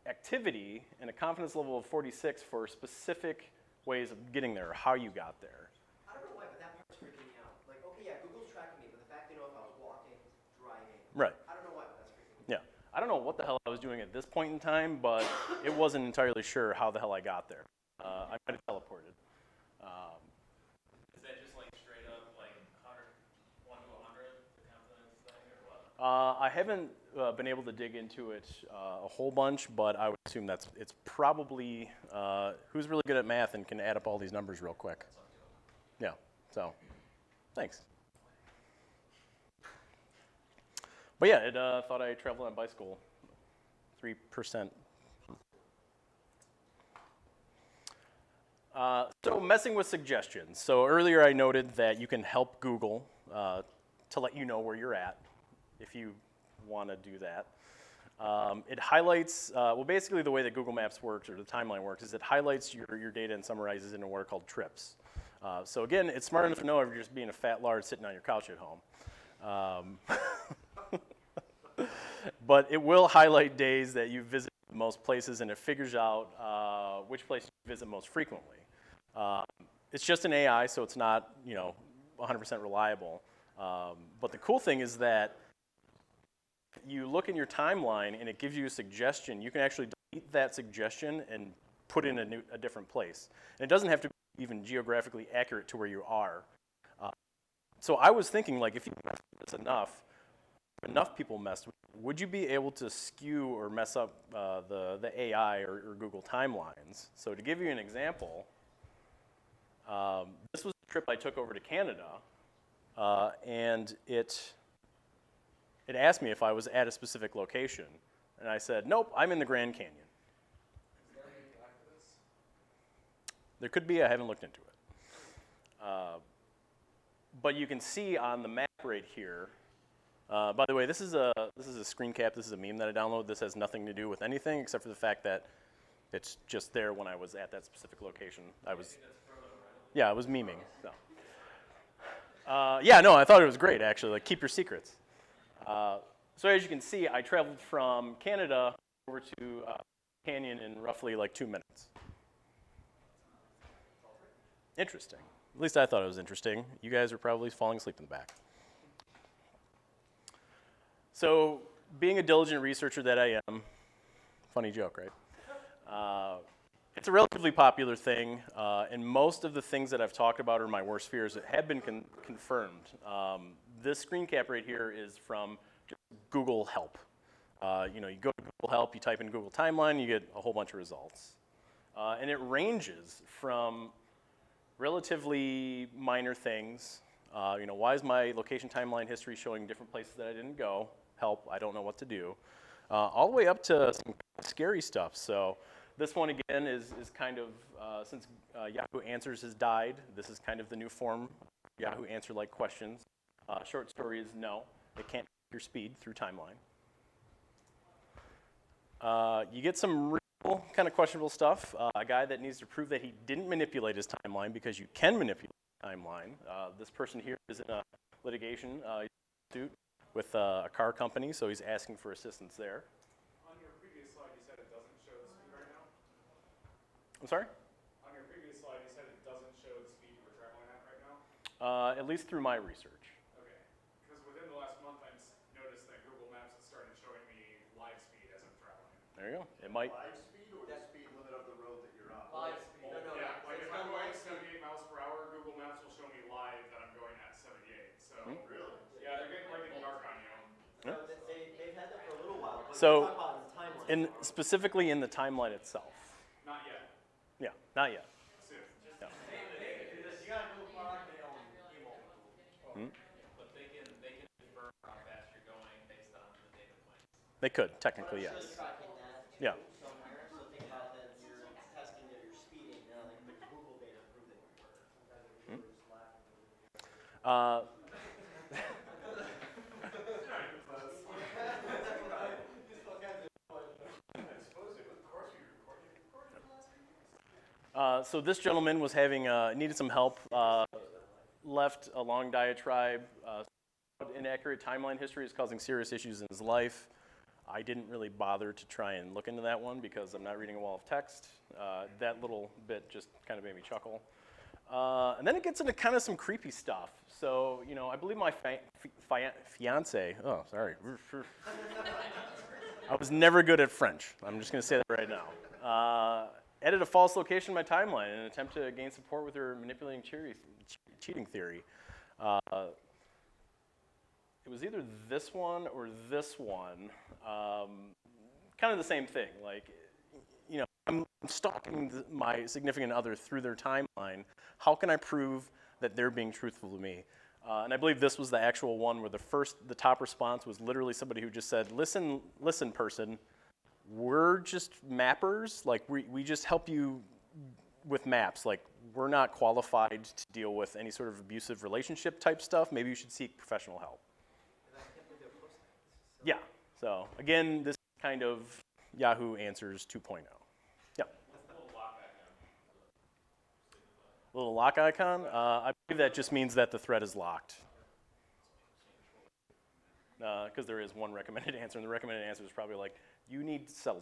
activity and a confidence level of 46 for specific ways of getting there, or how you got there. I don't know why, but that part's freaking me out. Like, okay, yeah, Google's tracking me, but the fact they know if I was walking, driving. Right. I don't know why, but that's freaking me out. Yeah. I don't know what the hell I was doing at this point in time, but it wasn't entirely sure how the hell I got there. I might have teleported. Is that just like straight up like 100, 1 to 100, the confidence thing, or what? I haven't been able to dig into it a whole bunch, but I would assume it's probably who's really good at math and can add up all these numbers real quick. Yeah. So, thanks. But yeah, it thought I traveled on bicycle 3%. So messing with suggestions. So earlier I noted that you can help Google to let you know where you're at if you want to do that. It highlights, well, basically the way that Google Maps works, or the timeline works, is it highlights your data and summarizes it in what are called trips. So again, it's smart enough to know if you're just being a fat lard sitting on your couch at home. But it will highlight days that you visit most places, and it figures out which place you visit most frequently. It's just an AI, so it's not 100% reliable. But the cool thing is that you look in your timeline and it gives you a suggestion. You can actually delete that suggestion and put in a different place. And it doesn't have to be even geographically accurate to where you are. So I was thinking, like, if you mess with this enough people messed with it, would you be able to skew or mess up the AI or Google timelines? So to give you an example, this was a trip I took over to Canada, and it asked me if I was at a specific location. And I said, nope, I'm in the Grand Canyon. Is there any guide for this? There could be, I haven't looked into it. But you can see on the map right here, by the way, this is a screen cap, this is a meme that I downloaded. This has nothing to do with anything except for the fact that it's just there when I was at that specific location. I was memeing. So. Yeah, no, I thought it was great, actually. Like, keep your secrets. So as you can see, I traveled from Canada over to Canyon in roughly like 2 minutes. Interesting. At least I thought it was interesting. You guys are probably falling asleep in the back. So being a diligent researcher that I am, funny joke, right? It's a relatively popular thing, and most of the things that I've talked about are my worst fears that have been confirmed. This screen cap right here is from just Google Help. You go to Google Help, you type in Google Timeline, you get a whole bunch of results. And it ranges from relatively minor things. Why is my location timeline history showing different places that I didn't go? Help, I don't know what to do. All the way up to some scary stuff. So this one, again, is kind of, since Yahoo Answers has died, this is kind of the new form, Yahoo Answer-like questions. Short story is no, it can't your speed through timeline. You get some real kind of questionable stuff. A guy that needs to prove that he didn't manipulate his timeline, because you can manipulate the timeline. This person here is in a litigation suit with a car company, so he's asking for assistance there. On your previous slide, you said it doesn't show the speed right I'm sorry? On your previous slide, you said it doesn't show the speed you were traveling at right now? At least through my research. Okay. Because within the last month, I've noticed that Google Maps has started showing me live speed as I'm traveling. There you go. It might. Live speed or the speed limit of the road that you're on? Live speed. No, Yeah, like it's if I'm not going live speed. 78 miles per hour, Google Maps will show me live that I'm going at 78. So, Really? yeah, they're getting dark on you. No, they've had that for a little while, but So, you're talking about in the timeline. specifically in the timeline itself. Not yet. Yeah, not yet. Soon. Yeah. You gotta go far, they don't emo. But they can infer how fast you're going based on the data points. They could, technically, I'm sure yes. they're tracking that Yeah. somewhere. So think about that you're testing that you're speeding. Now they put Google data to prove that you were. Sometimes the Google is lacking. So this gentleman was having needed some help. Left a long diatribe. Inaccurate timeline history is causing serious issues in his life. I didn't really bother to try and look into that one because I'm not reading a wall of text. That little bit just kind of made me chuckle. And then it gets into kind of some creepy stuff. So, you know, I believe my fiance, oh, sorry. I was never good at French. I'm just going to say that right now. Added a false location in my timeline in an attempt to gain support with her manipulating cheating theory. It was either this one or this one. Kind of the same thing. Like, you know, I'm stalking my significant other through their timeline. How can I prove that they're being truthful to me? And I believe this was the actual one where the top response was literally somebody who just said, listen, person, we're just mappers. Like, we just help you with maps. Like, we're not qualified to deal with any sort of abusive relationship type stuff. Maybe you should seek professional help. Yeah, so again, this kind of Yahoo Answers 2.0. Yeah. Little lock icon? I believe that just means that the thread is locked. Because there is one recommended answer, and the recommended answer is probably like, you need to settle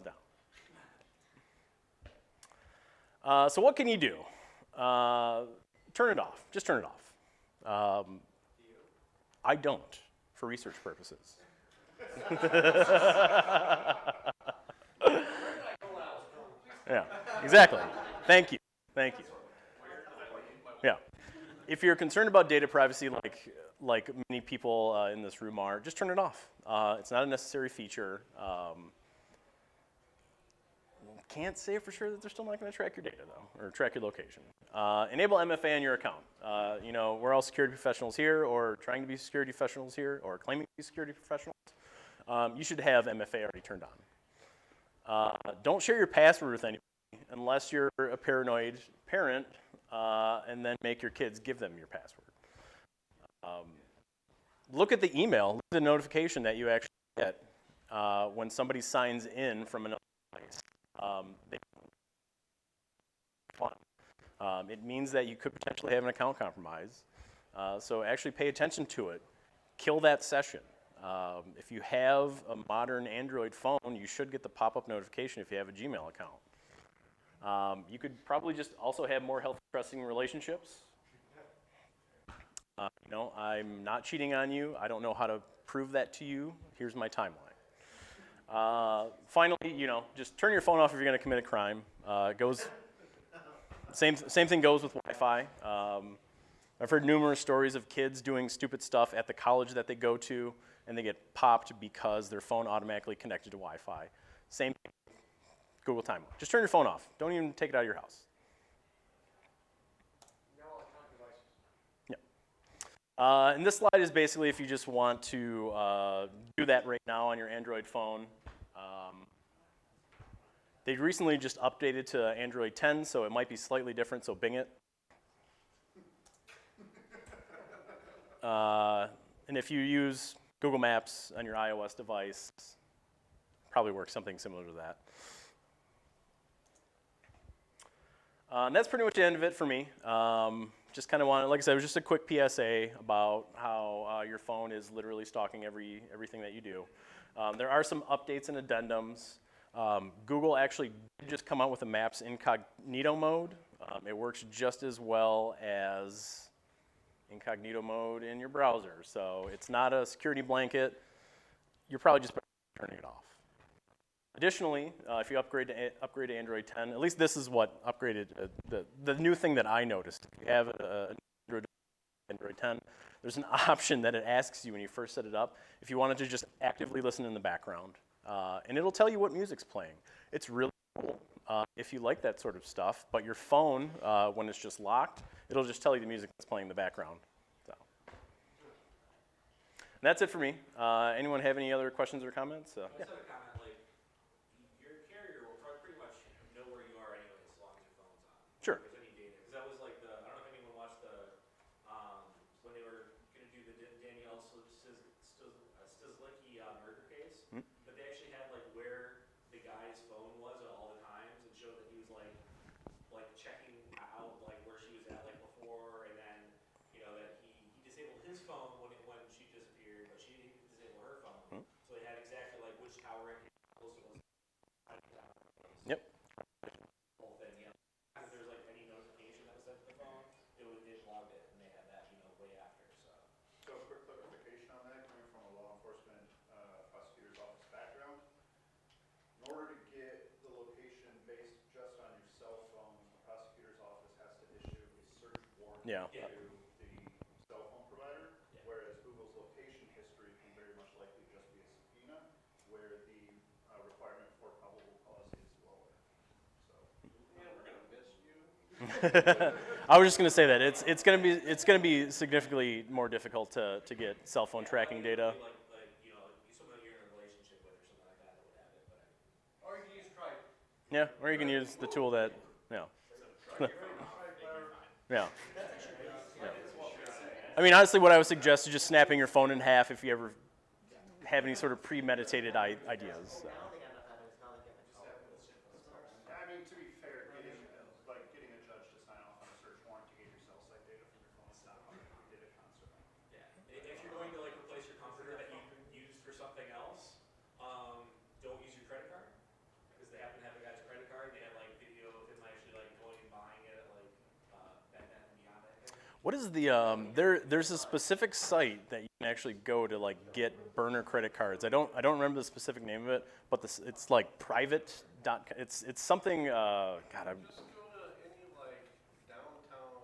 down. So what can you do? Turn it off. Just turn it off. I don't, for research purposes. Yeah, exactly. Thank you. Yeah. If you're concerned about data privacy, like many people in this room are, just turn it off. It's not a necessary feature. Can't say for sure that they're still not going to track your data, though, or track your location. Enable MFA on your account. You know, we're all security professionals here, or trying to be security professionals here, or claiming to be security professionals. You should have MFA already turned on. Don't share your password with anybody unless you're a paranoid parent, and then make your kids give them your password. Look at the email, the notification that you actually get when somebody signs in from another place. It means that you could potentially have an account compromise. So actually pay attention to it. Kill that session. If you have a modern Android phone, you should get the pop-up notification if you have a Gmail account. You could probably just also have more healthy, trusting relationships. You know, I'm not cheating on you. I don't know how to prove that to you. Here's my timeline. Finally, you know, just turn your phone off if you're going to commit a crime. Same thing goes with Wi-Fi. I've heard numerous stories of kids doing stupid stuff at the college that they go to, and they get popped because their phone automatically connected to Wi-Fi. Same thing with Google Timeline. Just turn your phone off. Don't even take it out of your house. Yeah. And this slide is basically if you just want to do that right now on your Android phone. They recently just updated to Android 10, so it might be slightly different, so Bing it. And if you use Google Maps on your iOS device, probably works something similar to that. And that's pretty much the end of it for me. Just kind of wanted, like I said, it was just a quick PSA about how your phone is literally stalking everything that you do. There are some updates and addendums. Google actually did just come out with a Maps incognito mode. It works just as well as incognito mode in your browser. So it's not a security blanket. You're probably just turning it off. Additionally, if you upgrade to Android 10, at least this is what upgraded, the new thing that I noticed. If you have Android 10, there's an option that it asks you when you first set it up if you wanted to just actively listen in the background. And it'll tell you what music's playing. It's really cool if you like that sort of stuff, but your phone, when it's just locked, it'll just tell you the music that's playing in the background. So. And that's it for me. Anyone have any other questions or comments? I Yeah. just have a comment, like, your carrier will pretty much know where you are anyway, as long as your phone's on. Sure. If there's any data, because that was like I don't know if anyone watched when they were going to do the Danielle Stizlicki murder case, but they actually had like where the guy's phone was at all the times and showed that he was like checking out like where she was at like before, and then that he disabled his phone when she disappeared, but she didn't disable her phone. So they had exactly like which tower it close it was. Yep. Whole thing, yeah. If there's like any notification that was sent to the phone, it logged it, and they had that way after. So quick clarification on that, coming from a law enforcement prosecutor's office background. In order to get the location based just on your cell phone, the prosecutor's office has to issue a search warrant Yeah. to the cell phone provider, whereas Google's location history can very much likely just be a subpoena, where the requirement for probable cause is lower. So, Yeah, we're gonna miss you. I was just going to say that it's going to be significantly more difficult to get cell phone tracking data. Like someone that you're in a relationship with or something like that would have it, but Or you can use Trape. Yeah, or you can use the tool that, yeah. I mean, honestly, what I would suggest is just snapping your phone in half if you ever have any sort of premeditated ideas. I mean, to be fair, getting a judge to sign off on a search warrant to get your cell site data from your phone is not hard. We did it constantly. yeah. If you're going to like replace your comforter that you use for something else, don't use your credit card, because they happen to have a guy's credit card. They have like video of him actually like going and buying it at like Bed Bath and Beyond. I think. What is the there's a specific site that you can actually go to like get burner credit cards. I don't remember the specific name of it, but it's like private. It's something. God, Just go to any like downtown.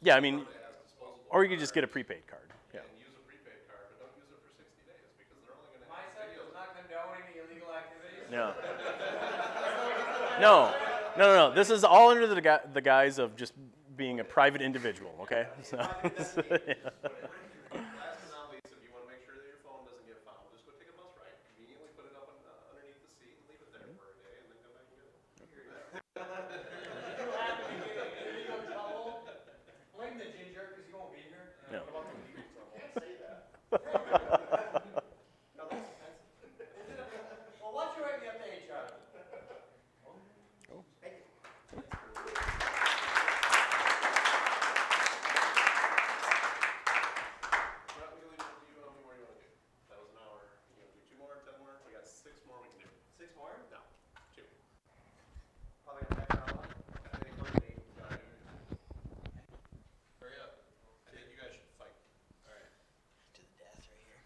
yeah, I mean, store that has disposable or you could just get a cards prepaid card. Yeah. And use a prepaid card, but don't use it for 60 days because they're only gonna My have site does videos. not condone any illegal activities. Yeah. No. This is all under the guise of just being a private individual. Okay. So, Last but not least, if you want to make sure that your phone doesn't get found, just go take a bus ride. Conveniently put it up underneath the seat and leave it there for a day, and then come back and get it. Illegal trouble. Blame the ginger because he won't be here. yeah. Can't say that. Well, why don't you write me up to HR? Brett, we can leave it up to you how many more you want to do. That was an hour. You want to do 2 more, 10 more? We got 6 more we can do. 6 more? No, 2. Probably gonna back down. I think we're going to hurry up. I think you guys should fight. All right. To the death right here.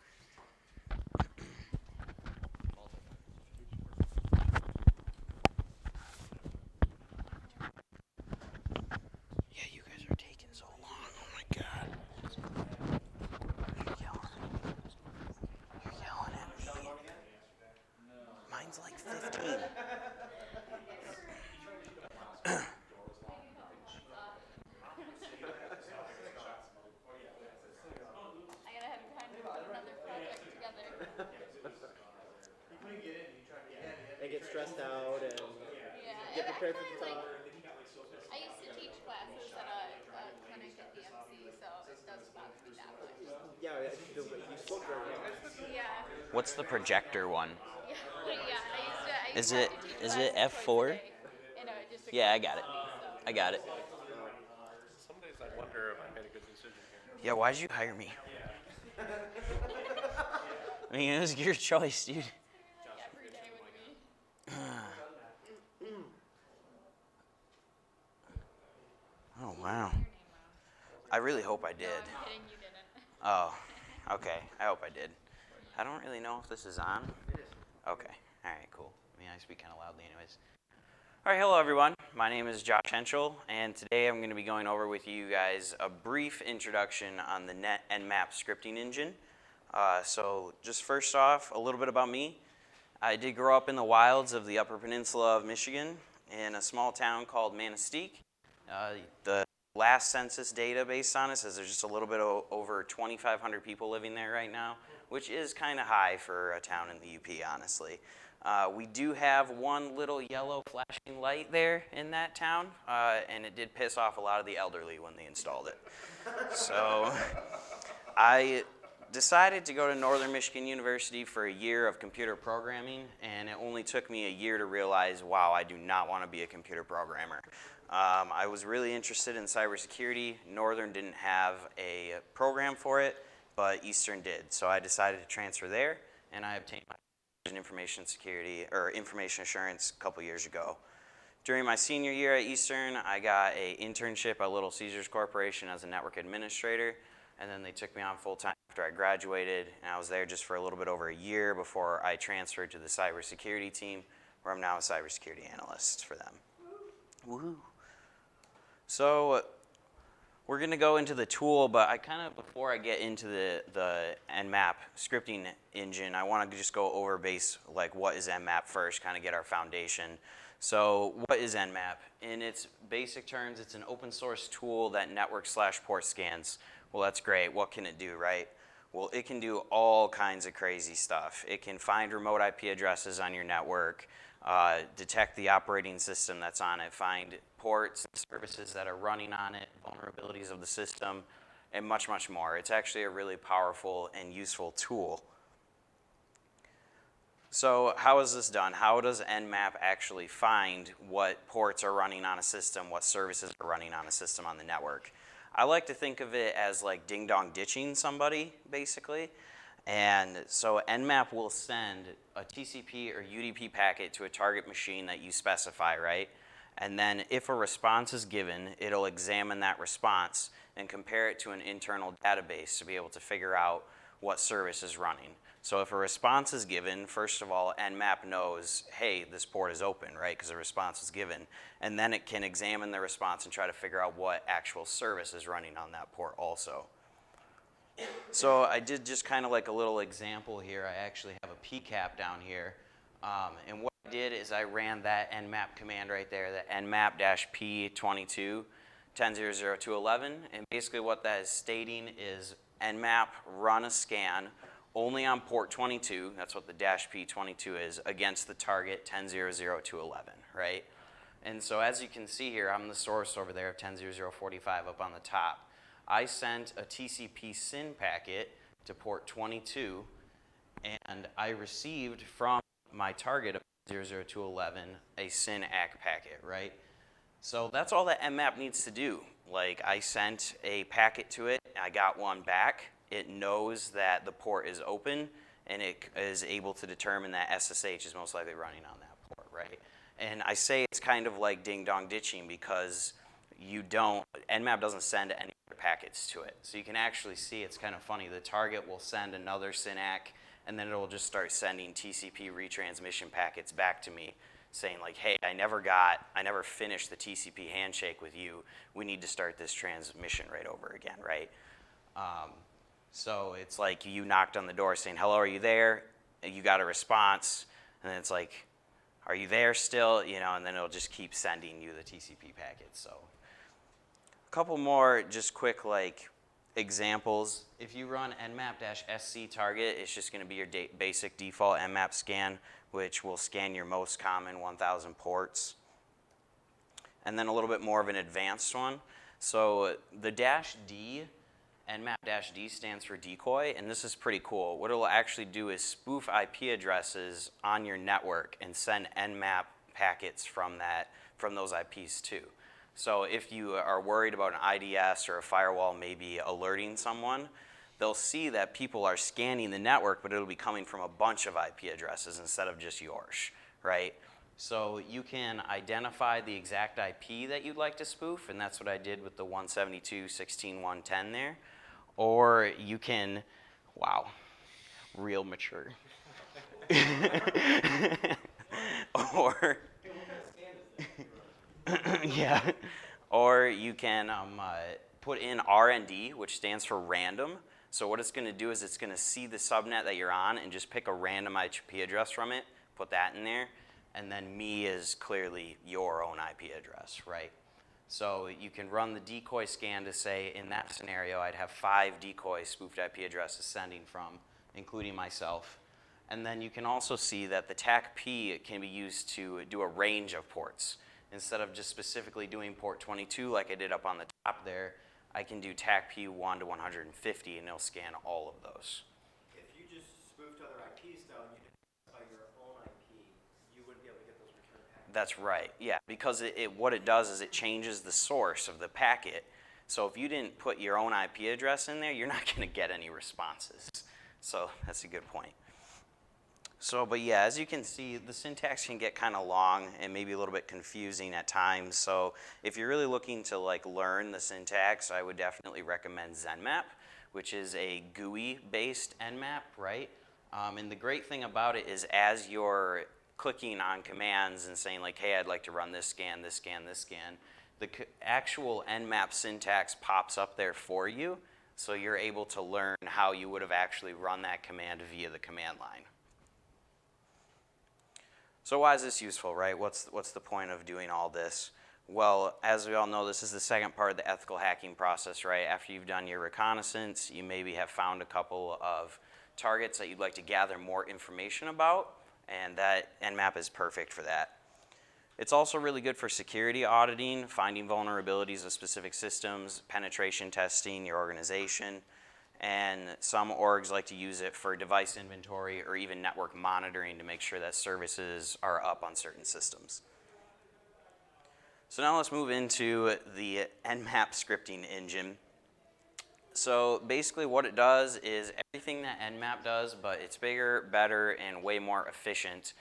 Yeah, you guys are taking so long. Oh my god. You're yelling at me. Mine's like 15. I gotta have time to put another project together. They get stressed out and Yeah, get and prepared for actually, the like, talk. I used to teach classes at a clinic at DMC, so it does bother me that much. Yeah, you spoke very well. Yeah, What's the projector one? yeah, I Is used it- to have to teach is it classes F4? twice a day, and it just Yeah, I exhausted got it. me, so. I got it. Some days I wonder if I made a good decision here. Yeah, why'd you hire me? I mean, it was your choice, dude. Every day with me. really hope I did. No, I'm kidding, you didn't. Oh, okay. I hope I did. I don't really know if this is on. It is. Okay. All right, cool. I mean, I speak kind of loudly anyways. All right, hello everyone. My name is Josh Henschel, and today I'm going to be going over with you guys a brief introduction on the NMAP scripting engine. So just first off, a little bit about me. I did grow up in the wilds of the Upper Peninsula of Michigan in a small town called Manistee. The last census data based on it says there's just a little bit over 2,500 people living there right now, which is kind of high for a town in the UP, honestly. We do have one little yellow flashing light there in that town, and it did piss off a lot of the elderly when they installed it. So I decided to go to Northern Michigan University for a year of computer programming, and it only took me a year to realize, wow, I do not want to be a computer programmer. I was really interested in cybersecurity. Northern didn't have a program for it, but Eastern did. So I decided to transfer there, and I obtained my in information security or information assurance a couple years ago. During my senior year at Eastern, I got an internship at Little Caesars Corporation as a network administrator, and then they took me on full-time after I graduated, and I was there just for a little bit over a year before I transferred to the cybersecurity team, where I'm now a cybersecurity analyst for them. Woohoo! So we're going to go into the tool, but before I get into the NMAP scripting engine, I want to just go over what is NMAP first, kind of get our foundation. So what is NMAP? In its basic terms, it's an open source tool that network/port scans. Well, that's great. What can it do, right? Well, it can do all kinds of crazy stuff. It can find remote IP addresses on your network, detect the operating system that's on it, find ports and services that are running on it, vulnerabilities of the system, and much, much more. It's actually a really powerful and useful tool. So how is this done? How does NMAP actually find what ports are running on a system, what services are running on a system on the network? I like to think of it as like ding-dong ditching somebody, basically. And so NMAP will send a TCP or UDP packet to a target machine that you specify, right? And then if a response is given, it'll examine that response and compare it to an internal database to be able to figure out what service is running. So if a response is given, first of all, NMAP knows, hey, this port is open, right? Because a response was given. And then it can examine the response and try to figure out what actual service is running on that port also. So I did just kind of like a little example here. I actually have a PCAP down here. And what I did is I ran that NMAP command right there, the nmap-p22 10.0.0.2.11. And basically what that is stating is NMAP run a scan only on port 22, that's what the -p22 is, against the target 10.0.0.2.11, right? And so as you can see here, I'm the source over there of 10.0.0.45 up on the top. I sent a TCP SYN packet to port 22, and I received from my target of 10.0.0.2.11 a SYN ACK packet, right? So that's all that NMAP needs to do. Like, I sent a packet to it, I got one back. It knows that the port is open, and it is able to determine that SSH is most likely running on that port, right? And I say it's kind of like ding-dong ditching because NMAP doesn't send any other packets to it. So you can actually see it's kind of funny. The target will send another SYN ACK, and then it will just start sending TCP retransmission packets back to me saying like, hey, I never finished the TCP handshake with you. We need to start this transmission right over again, right? So it's like you knocked on the door saying, hello, are you there? And you got a response, and then it's like, are you there still? You know, and then it'll just keep sending you the TCP packets. So a couple more just quick like examples. If you run nmap-sc target, it's just going to be your basic default nmap scan, which will scan your most common 1,000 ports. And then a little bit more of an advanced one. So the -D, nmap-D stands for decoy, and this is pretty cool. What it'll actually do is spoof IP addresses on your network and send nmap packets from those IPs too. So if you are worried about an IDS or a firewall maybe alerting someone, they'll see that people are scanning the network, but it'll be coming from a bunch of IP addresses instead of just yours, right? So you can identify the exact IP that you'd like to spoof, and that's what I did with the 172.16.110 there. Or you can, wow, real mature. Or, yeah, or you can put in RND, which stands for random. So what it's going to do is it's going to see the subnet that you're on and just pick a random IP address from it, put that in there, and then me is clearly your own IP address, right? So you can run the decoy scan to say, in that scenario, I'd have 5 decoy spoofed IP addresses sending from, including myself. And then you can also see that the TAC-P can be used to do a range of ports. Instead of just specifically doing port 22 like I did up on the top there, I can do TAC-P 1 to 150 and it'll scan all of those. If you just spoofed other IPs though, and you didn't specify your own IP, you wouldn't be able to get those return packets. That's right, yeah, because what it does is it changes the source of the packet. So if you didn't put your own IP address in there, you're not going to get any responses. So that's a good point. So, but yeah, as you can see, the syntax can get kind of long and maybe a little bit confusing at times. So if you're really looking to like learn the syntax, I would definitely recommend ZenMap, which is a GUI-based Nmap, right? And the great thing about it is as you're clicking on commands and saying like, hey, I'd like to run this scan, this scan, this scan, the actual Nmap syntax pops up there for you. So you're able to learn how you would have actually run that command via the command line. So why is this useful, right? What's the point of doing all this? Well, as we all know, this is the second part of the ethical hacking process, right? After you've done your reconnaissance, you maybe have found a couple of targets that you'd like to gather more information about, and that Nmap is perfect for that. It's also really good for security auditing, finding vulnerabilities of specific systems, penetration testing your organization, and some orgs like to use it for device inventory or even network monitoring to make sure that services are up on certain systems. So now let's move into the Nmap scripting engine. So basically what it does is everything that Nmap does, but it's bigger, better, and way more efficient.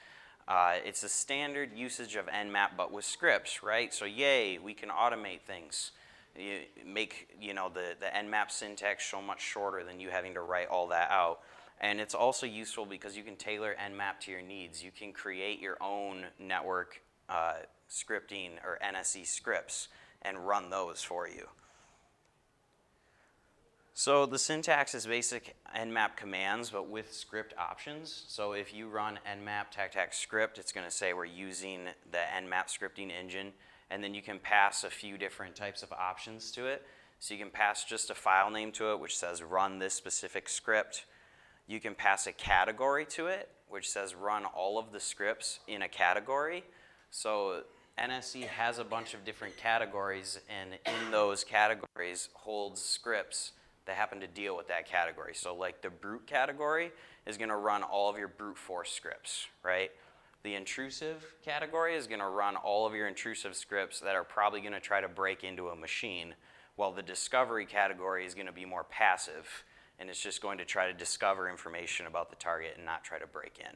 It's a standard usage of Nmap, but with scripts, right? So yay, we can automate things. You make the Nmap syntax so much shorter than you having to write all that out. And it's also useful because you can tailor Nmap to your needs. You can create your own network scripting or NSE scripts and run those for you. So the syntax is basic Nmap commands, but with script options. So if you run Nmap tac script, it's going to say we're using the Nmap scripting engine. And then you can pass a few different types of options to it. So you can pass just a file name to it, which says run this specific script. You can pass a category to it, which says run all of the scripts in a category. So NSE has a bunch of different categories, and in those categories holds scripts that happen to deal with that category. So like the brute category is going to run all of your brute force scripts, right? The intrusive category is going to run all of your intrusive scripts that are probably going to try to break into a machine, while the discovery category is going to be more passive, and it's just going to try to discover information about the target and not try to break in.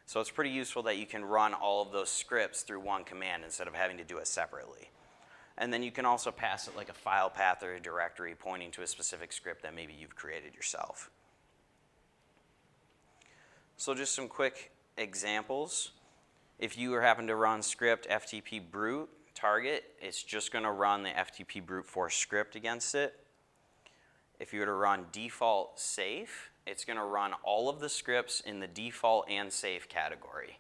So it's pretty useful that you can run all of those scripts through one command instead of having to do it separately. And then you can also pass it like a file path or a directory pointing to a specific script that maybe you've created yourself. So just some quick examples. If you happen to run script FTP brute target, it's just going to run the FTP brute force script against it. If you were to run default safe, it's going to run all of the scripts in the default and safe category.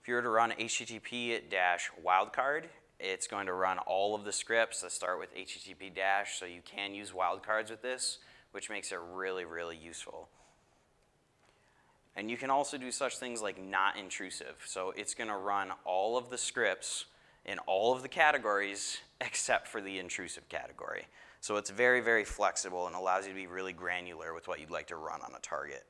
If you were to run HTTP-wildcard, it's going to run all of the scripts that start with HTTP-, so you can use wildcards with this, which makes it really, really useful. And you can also do such things like not intrusive. So it's going to run all of the scripts in all of the categories except for the intrusive category. So it's very, very flexible and allows you to be really granular with what you'd like to run on a target.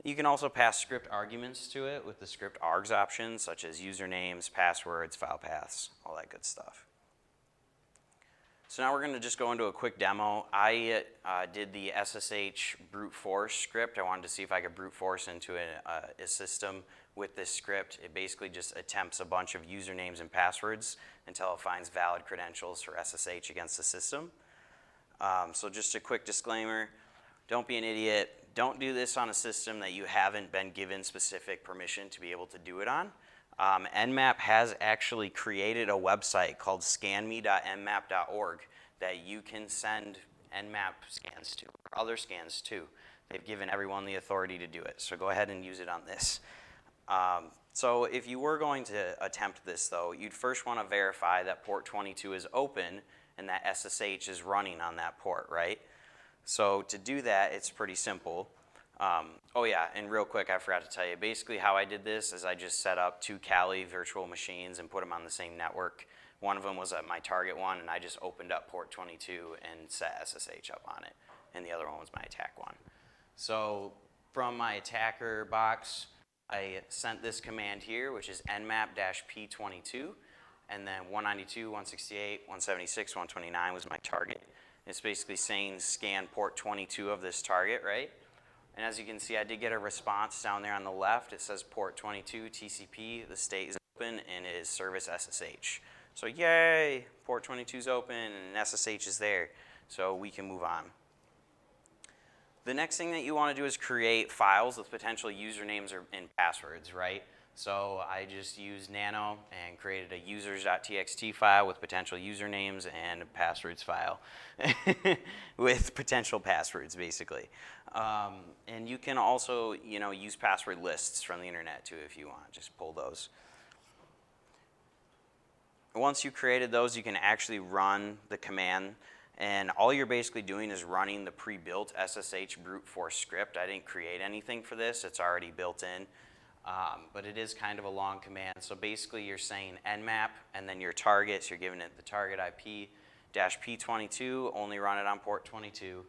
You can also pass script arguments to it with the script args options, such as usernames, passwords, file paths, all that good stuff. So now we're going to just go into a quick demo. I did the SSH brute force script. I wanted to see if I could brute force into a system with this script. It basically just attempts a bunch of usernames and passwords until it finds valid credentials for SSH against the system. So just a quick disclaimer, don't be an idiot. Don't do this on a system that you haven't been given specific permission to be able to do it on. Nmap has actually created a website called scanme.nmap.org that you can send Nmap scans to, or other scans to. They've given everyone the authority to do it, so go ahead and use it on this. So if you were going to attempt this though, you'd first want to verify that port 22 is open and that SSH is running on that port, right? So to do that, it's pretty simple. Oh yeah, and real quick, I forgot to tell you, basically how I did this is I just set up 2 Kali virtual machines and put them on the same network. One of them was at my target one, and I just opened up port 22 and set SSH up on it. And the other one was my attack one. So from my attacker box, I sent this command here, which is nmap-p22, and then 192, 168, 176, 129 was my target. It's basically saying scan port 22 of this target, right? And as you can see, I did get a response down there on the left. It says port 22 TCP, the state is open, and it is service SSH. So yay, port 22 is open and SSH is there. So we can move on. The next thing that you want to do is create files with potential usernames and passwords, right? So I just used Nano and created a users.txt file with potential usernames and a passwords file with potential passwords, basically. And you can also, use password lists from the internet too if you want. Just pull those. Once you've created those, you can actually run the command. And all you're basically doing is running the pre-built SSH brute force script. I didn't create anything for this. It's already built in. But it is kind of a long command. So basically you're saying nmap and then your targets, you're giving it the target IP -p22, only run it on port 22.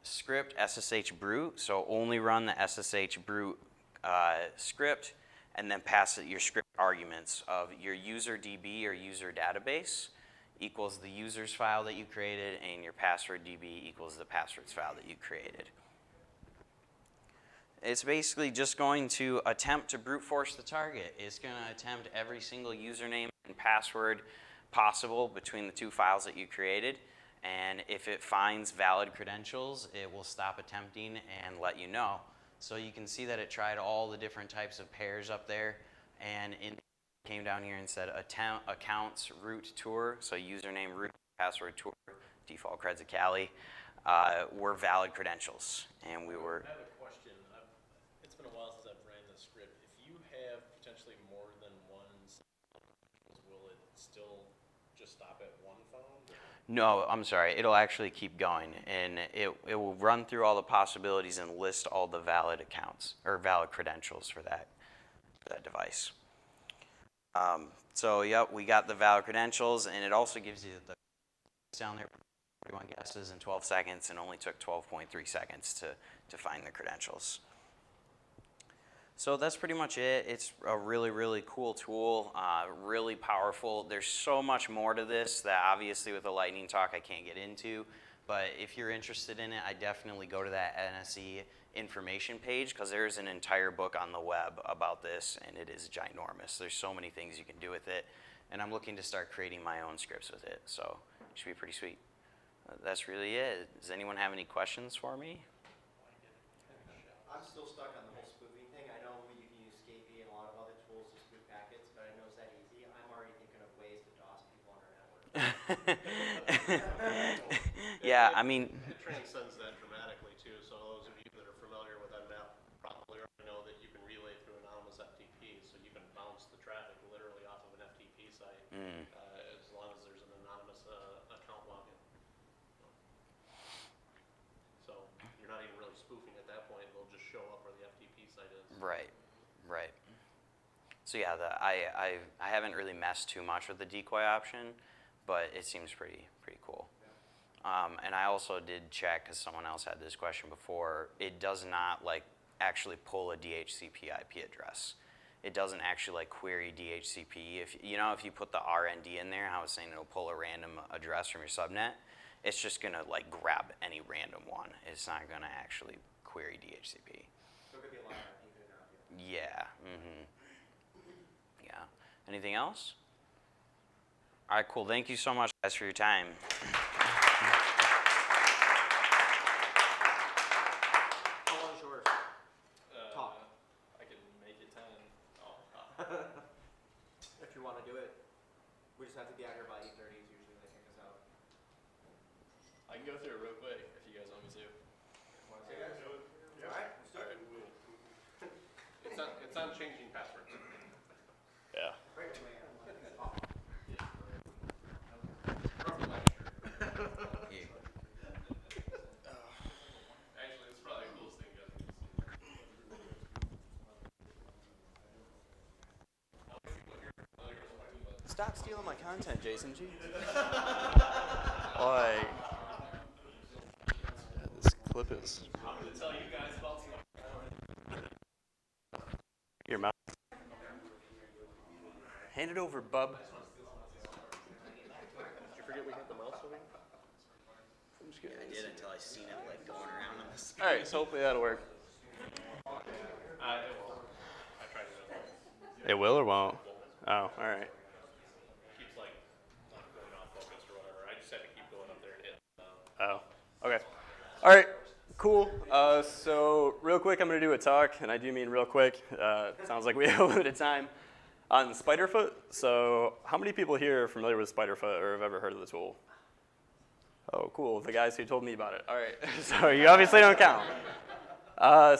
Script SSH brute, so only run the SSH brute script, and then pass it your script arguments of your user DB or user database equals the users file that you created, and your password DB equals the passwords file that you created. It's basically just going to attempt to brute force the target. It's going to attempt every single username and password possible between the 2 files that you created. And if it finds valid credentials, it will stop attempting and let you know. So you can see that it tried all the different types of pairs up there. And it came down here and said accounts root tour. So username root, password tour, default creds of Kali were valid credentials. And we were... I have a question. It's been a while since I've ran this script. If you have potentially more than one, will it still just stop at one phone? No, I'm sorry. It'll actually keep going, and it will run through all the possibilities and list all the valid accounts or valid credentials for that device. So yep, we got the valid credentials, and it also gives you the down there. Everyone guesses in 12 seconds, and only took 12.3 seconds to find the credentials. So that's pretty much it. It's a really, really cool tool, really powerful. There's so much more to this that obviously with a lightning talk I can't get into, but if you're interested in it, I definitely go to that NSE information page because there's an entire book on the web about this, and it is ginormous. There's so many things you can do with it, and I'm looking to start creating my own scripts with it, so it should be pretty sweet. That's really it. Does anyone have any questions for me? I'm still stuck on the whole spoofing thing. I know you can use Scapy and a lot of other tools to spoof packets, but I know it's that easy. I'm already thinking of ways to DOS people on our network. Yeah, I mean... It transcends that dramatically too, so those of you that are familiar with Nmap probably already know that you can relay through anonymous FTP, so you can bounce the traffic literally off of an FTP site as long as there's an anonymous account login. So you're not even really spoofing at that point, they'll just show up where the FTP site is. Right, right. So yeah, I haven't really messed too much with the decoy option, but it seems pretty cool. And I also did check, because someone else had this question before, it does not actually pull a DHCP IP address. it doesn't actually like query DHCP. If if you put the RND in there, how I was saying it'll pull a random address from your subnet, it's just gonna like grab any random one. It's not gonna actually query DHCP. So it could be a lot of even out here. Yeah. Yeah. Anything else? All right, cool. Thank you so much, guys, for your time. How long is yours? Talk. I can make it 10. If you want to do it, we just have to be out here by 8:30 is usually when they kick us out. I can go through it real quick if you guys want me to. All right, let's do it. It's on changing passwords. Yeah. Actually, it's probably the coolest thing you guys can see. Stop stealing my content, Jayson G. Like, this clip is. I'm going to tell you guys about some. Your mouth. Hand it over, bub. Did you forget we had the mouse over? I did until I seen it like going around on this. All right, so hopefully that'll work. It will. I tried to do it. It will or won't? Oh, all right. Keeps like not going off focused or whatever. I just had to keep going up there and hit. Oh, okay. All right, cool. So real quick, I'm going to do a talk, and I do mean real quick. Sounds like we have a limited time on Spiderfoot. So how many people here are familiar with Spiderfoot or have ever heard of the tool? Oh, cool. The guys who told me about it. All right. So you obviously don't count.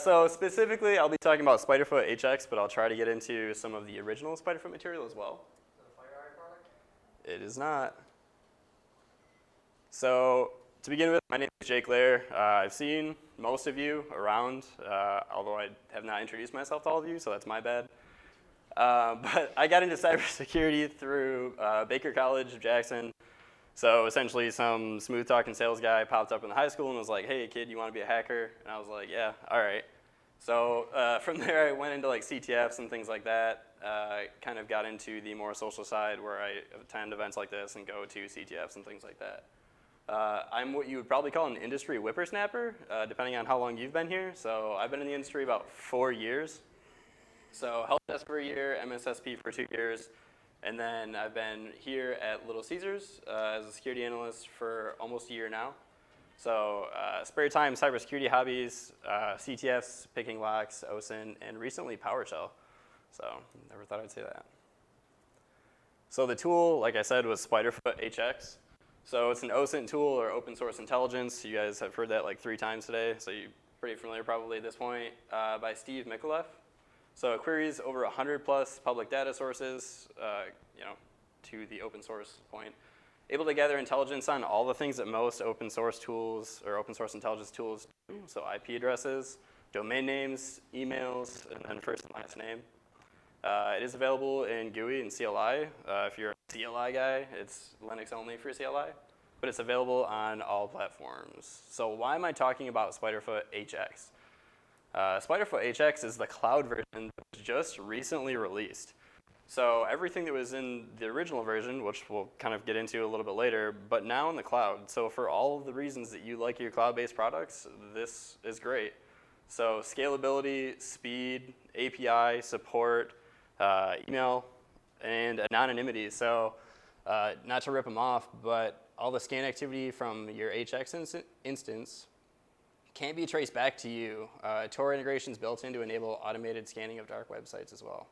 So specifically, I'll be talking about Spiderfoot HX, but I'll try to get into some of the original Spiderfoot material as well. Is it a FireEye product? It is not. So to begin with, my name is Jake Lair. I've seen most of you around, although I have not introduced myself to all of you, so that's my bad. But I got into cybersecurity through Baker College of Jackson. So essentially some smooth talking sales guy popped up in the high school and was like, hey kid, you want to be a hacker? And I was like, yeah, all right. So from there I went into like CTFs and things like that. Kind of got into the more social side where I attend events like this and go to CTFs and things like that. I'm what you would probably call an industry whippersnapper, depending on how long you've been here. So I've been in the industry about 4 years. So help desk for a year, MSSP for 2 years, and then I've been here at Little Caesars as a security analyst for almost a year now. So spare time, cybersecurity hobbies, CTFs, picking locks, OSINT, and recently PowerShell. So never thought I'd say that. So the tool, like I said, was Spiderfoot HX. So it's an OSINT tool or open source intelligence. You guys have heard that like 3 times today, so you're pretty familiar probably at this point, by Steve Mikulev. So it queries over 100 plus public data sources, to the open source point. Able to gather intelligence on all the things that most open source tools or open source intelligence tools do. So IP addresses, domain names, emails, and then first and last name. It is available in GUI and CLI. If you're a CLI guy, it's Linux only for CLI, but it's available on all platforms. So why am I talking about Spiderfoot HX? Spiderfoot HX is the cloud version that was just recently released. So everything that was in the original version, which we'll kind of get into a little bit later, but now in the cloud. So for all of the reasons that you like your cloud-based products, this is great. So scalability, speed, API, support, email, and anonymity. So not to rip them off, but all the scan activity from your HX instance can be traced back to you. Tor integrations built in to enable automated scanning of dark websites as well.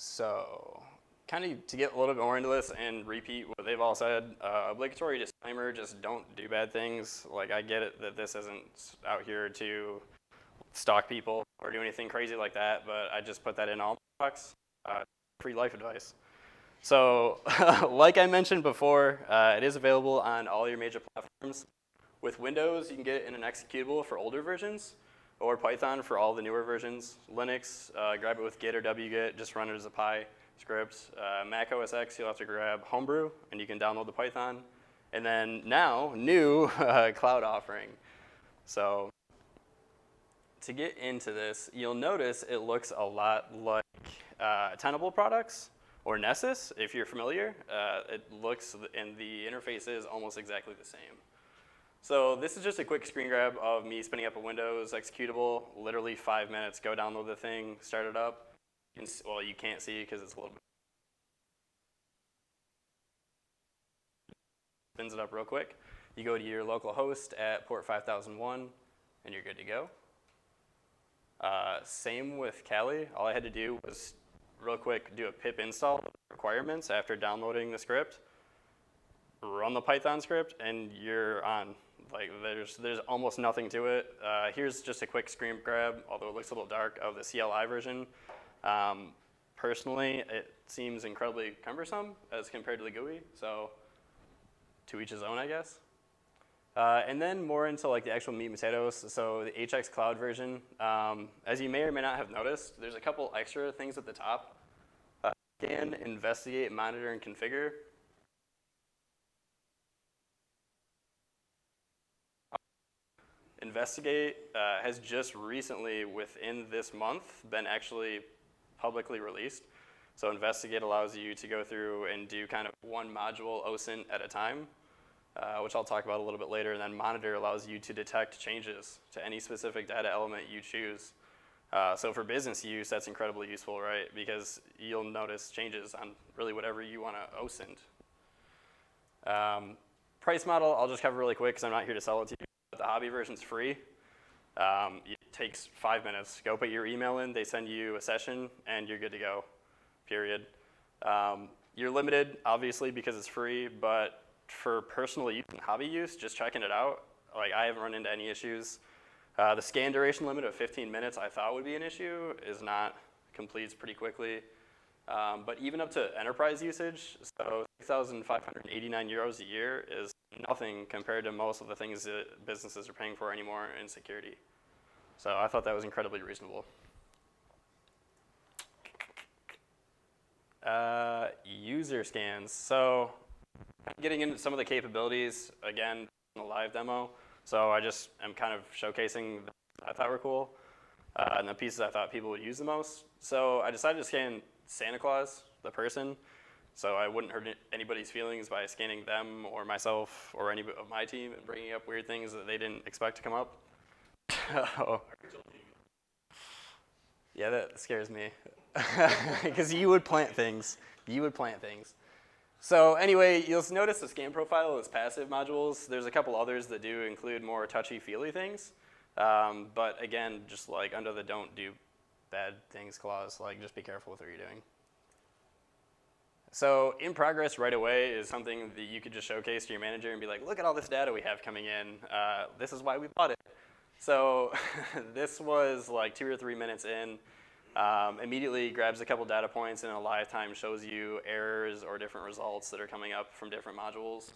So kind of to get a little bit more into this and repeat what they've all said, obligatory disclaimer, just don't do bad things. Like I get it that this isn't out here to stalk people or do anything crazy like that, but I just put that in all box, free life advice. So like I mentioned before, it is available on all your major platforms. With Windows, you can get it in an executable for older versions, or Python for all the newer versions. Linux, grab it with Git or wget, just run it as a Py script. Mac OS X, you'll have to grab Homebrew, and you can download the Python. And then now, new cloud offering. So to get into this, you'll notice it looks a lot like Tenable products or Nessus, if you're familiar. It looks, and the interface is almost exactly the same. So this is just a quick screen grab of me spinning up a Windows executable, literally 5 minutes. Go download the thing, start it up. Well, you can't see because it's a little bit. Spins it up real quick. You go to your local host at port 5001, and you're good to go. Same with Kali. All I had to do was real quick do a pip install of the requirements after downloading the script, run the Python script, and you're on. Like there's almost nothing to it. Here's just a quick screen grab, although it looks a little dark, of the CLI version. Personally, it seems incredibly cumbersome as compared to the GUI, so to each his own, I guess. And then more into like the actual meat and potatoes. So the HX Cloud version, as you may or may not have noticed, there's a couple extra things at the top. Scan, investigate, monitor, and configure. Investigate has just recently, within this month, been actually publicly released. So Investigate allows you to go through and do kind of one module OSINT at a time, which I'll talk about a little bit later. And then Monitor allows you to detect changes to any specific data element you choose. So for business use, that's incredibly useful, right? Because you'll notice changes on really whatever you want to OSINT. Price model, I'll just cover really quick because I'm not here to sell it to you. The hobby version's free. It takes 5 minutes. Go put your email in, they send you a session, and you're good to go, period. You're limited, obviously, because it's free, but for personal use and hobby use, just checking it out, like I haven't run into any issues. The scan duration limit of 15 minutes I thought would be an issue is not, completes pretty quickly. But even up to enterprise usage, so 6,589 euros a year is nothing compared to most of the things that businesses are paying for anymore in security. So I thought that was incredibly reasonable. User scans. So getting into some of the capabilities, again, in a live demo. So I just am kind of showcasing the things I thought were cool and the pieces I thought people would use the most. So I decided to scan Santa Claus, the person, so I wouldn't hurt anybody's feelings by scanning them or myself or any of my team and bringing up weird things that they didn't expect to come up. Yeah, that scares me. Because you would plant things. You would plant things. So anyway, you'll notice the scan profile is passive modules. There's a couple others that do include more touchy-feely things. But again, just like under the don't do bad things clause, like just be careful with what you're doing. So in progress right away is something that you could just showcase to your manager and be like, look at all this data we have coming in. This is why we bought it. So this was like 2 or 3 minutes in. Immediately grabs a couple data points and in a live time shows you errors or different results that are coming up from different modules.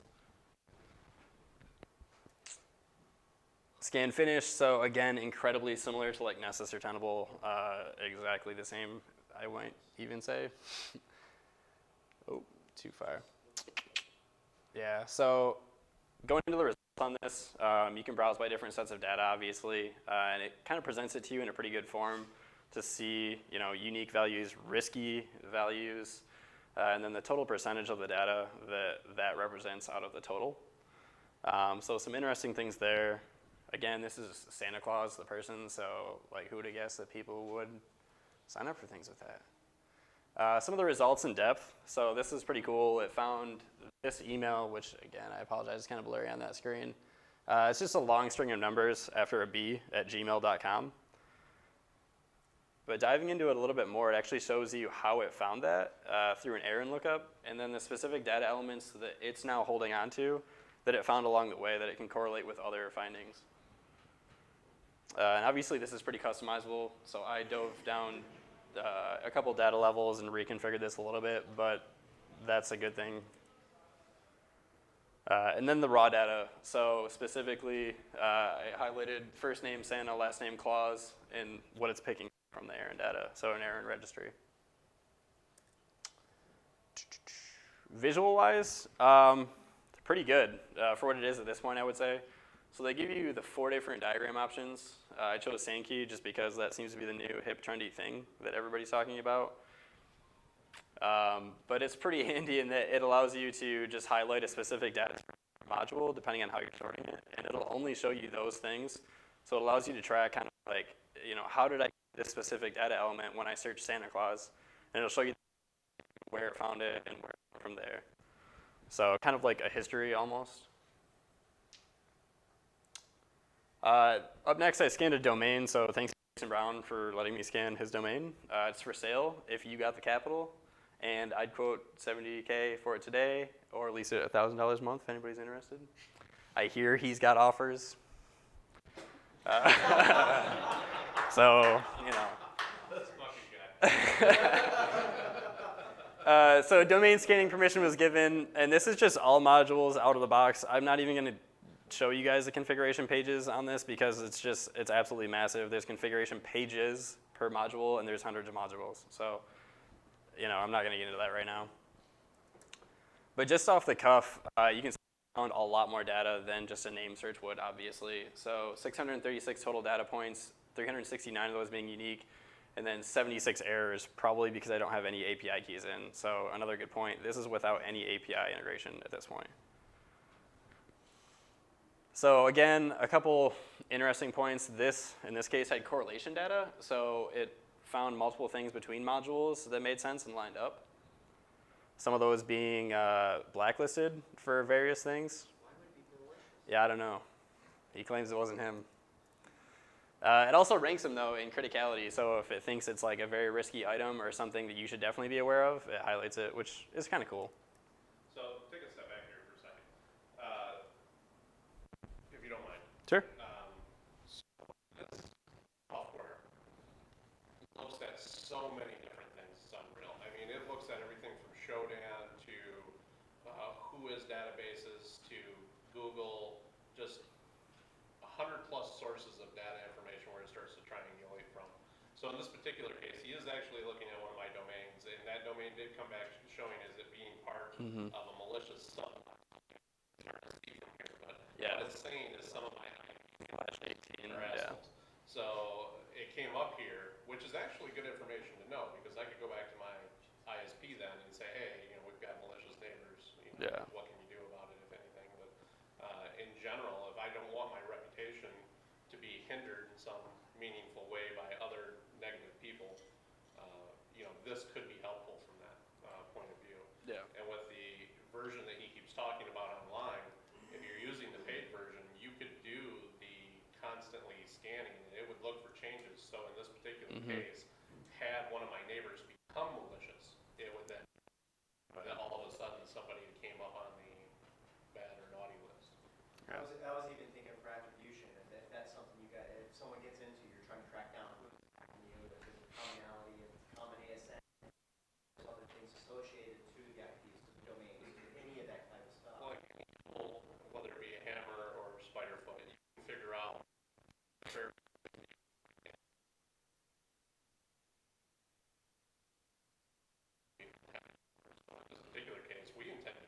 Scan finish, so again, incredibly similar to like Nessus or Tenable, exactly the same, I won't even say. Oh, too far. Yeah, so going into the results on this, you can browse by different sets of data, obviously, and it kind of presents it to you in a pretty good form to see, you know, unique values, risky values, and then the total percentage of the data that represents out of the total. So some interesting things there. Again, this is Santa Claus, the person, so like who would have guessed that people would sign up for things with that? Some of the results in depth. So this is pretty cool. It found this email, which again, I apologize, it's kind of blurry on that screen. It's just a long string of numbers after a B at gmail.com. But diving into it a little bit more, it actually shows you how it found that through an Aaron lookup, and then the specific data elements that it's now holding on to that it found along the way that it can correlate with other findings. And obviously this is pretty customizable, so I dove down a couple data levels and reconfigured this a little bit, but that's a good thing. And then the raw data. So specifically, I highlighted first name Santa, last name Claus, and what it's picking from the Aaron data, so an Aaron registry. Visual-wise, pretty good for what it is at this point, I would say. So they give you the 4 different diagram options. I chose Sankey just because that seems to be the new hip trendy thing that everybody's talking about. But it's pretty handy in that it allows you to just highlight a specific data module depending on how you're sorting it, and it'll only show you those things. So it allows you to track kind of like, how did I get this specific data element when I search Santa Claus, and it'll show you where it found it and where from there. So kind of like a history almost. Up next, I scanned a domain, so thanks to Jayson Brown for letting me scan his domain. It's for sale if you got the capital, and I'd quote $70K for it today, or at least $1,000 a month if anybody's interested. I hear he's got offers. So, That's fucking guy. So domain scanning permission was given, and this is just all modules out of the box. I'm not even going to show you guys the configuration pages on this because it's absolutely massive. There's configuration pages per module, and there's hundreds of modules. So, I'm not going to get into that right now. But just off the cuff, you can find a lot more data than just a name search would, obviously. So 636 total data points, 369 of those being unique, and then 76 errors, probably because I don't have any API keys in. So another good point, this is without any API integration at this point. So again, a couple interesting points. In this case, had correlation data. So it found multiple things between modules that made sense and lined up. Some of those being blacklisted for various things. Why would it be malicious? Yeah, I don't know. He claims it wasn't him. It also ranks them, though, in criticality. So if it thinks it's like a very risky item or something that you should definitely be aware of, it highlights it, which is kind of cool. So take a step back here for a second, if you don't mind. Sure. This software looks at so many different things. It's unreal. I mean, it looks at everything from Shodan to Whois databases to Google, just 100+ sources of data information where it starts to triangulate from. So in this particular case, he is actually looking at one of my domains, and that domain did come back showing as it being part of a malicious sub. But Yeah. what it's saying is some of my /18, are assholes. So it came up here, which is actually good information to know because I could go back to my ISP then and say, hey, we've got malicious neighbors. Yeah. What can you do about it, if anything? But in general, if I don't want my reputation to be hindered in some meaningful way by other negative people, this could be helpful from that point of view. Yeah. And with the version that he keeps talking about online, if you're using the paid version, you could do the constantly scanning, and it would look for changes. So in this particular case, had one of my neighbors become malicious, it would then all of a sudden somebody came up on the bad or naughty list. I was even thinking for attribution, if that's something if someone gets into, you're trying to track down who's attacking you, if there's a commonality, if it's common ASN, other things associated to the IPs, to the domains, any of that kind of stuff. Like, whether it be a hammer or spiderfoot, you can figure out where in this particular case, we intend to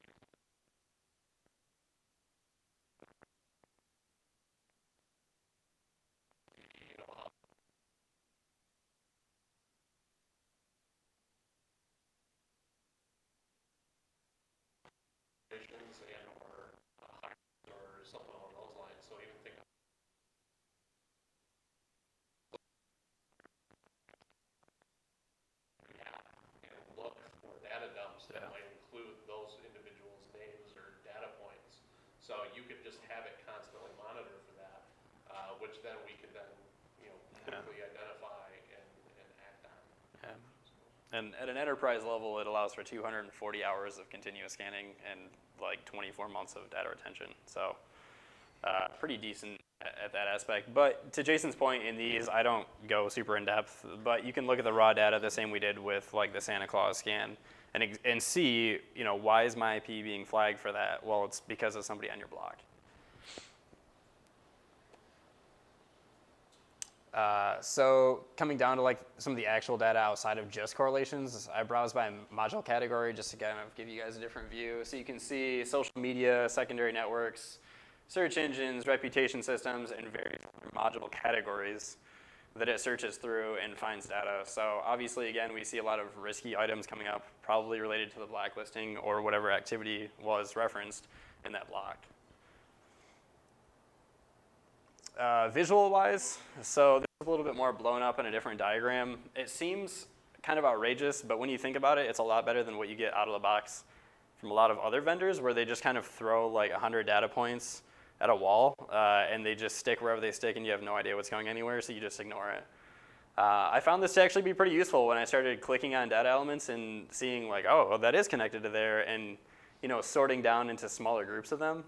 or something along those lines. So even think and look for data dumps that might include those individuals' names or data points. So you could just have it constantly monitor for that, which then we could then quickly identify and act on. Yeah. And at an enterprise level, it allows for 240 hours of continuous scanning and like 24 months of data retention. So pretty decent at that aspect. But to Jason's point, in these, I don't go super in depth, but you can look at the raw data the same we did with like the Santa Claus scan and see, why is my IP being flagged for that? Well, it's because of somebody on your block. So coming down to like some of the actual data outside of just correlations, I browsed by module category just to kind of give you guys a different view. So you can see social media, secondary networks, search engines, reputation systems, and various module categories that it searches through and finds data. So obviously, again, we see a lot of risky items coming up, probably related to the blacklisting or whatever activity was referenced in that block. Visual-wise, so this is a little bit more blown up in a different diagram. It seems kind of outrageous, but when you think about it, it's a lot better than what you get out of the box from a lot of other vendors, where they just kind of throw like 100 data points at a wall, and they just stick wherever they stick, and you have no idea what's going anywhere, so you just ignore it. I found this to actually be pretty useful when I started clicking on data elements and seeing like, oh, well, that is connected to there, and sorting down into smaller groups of them.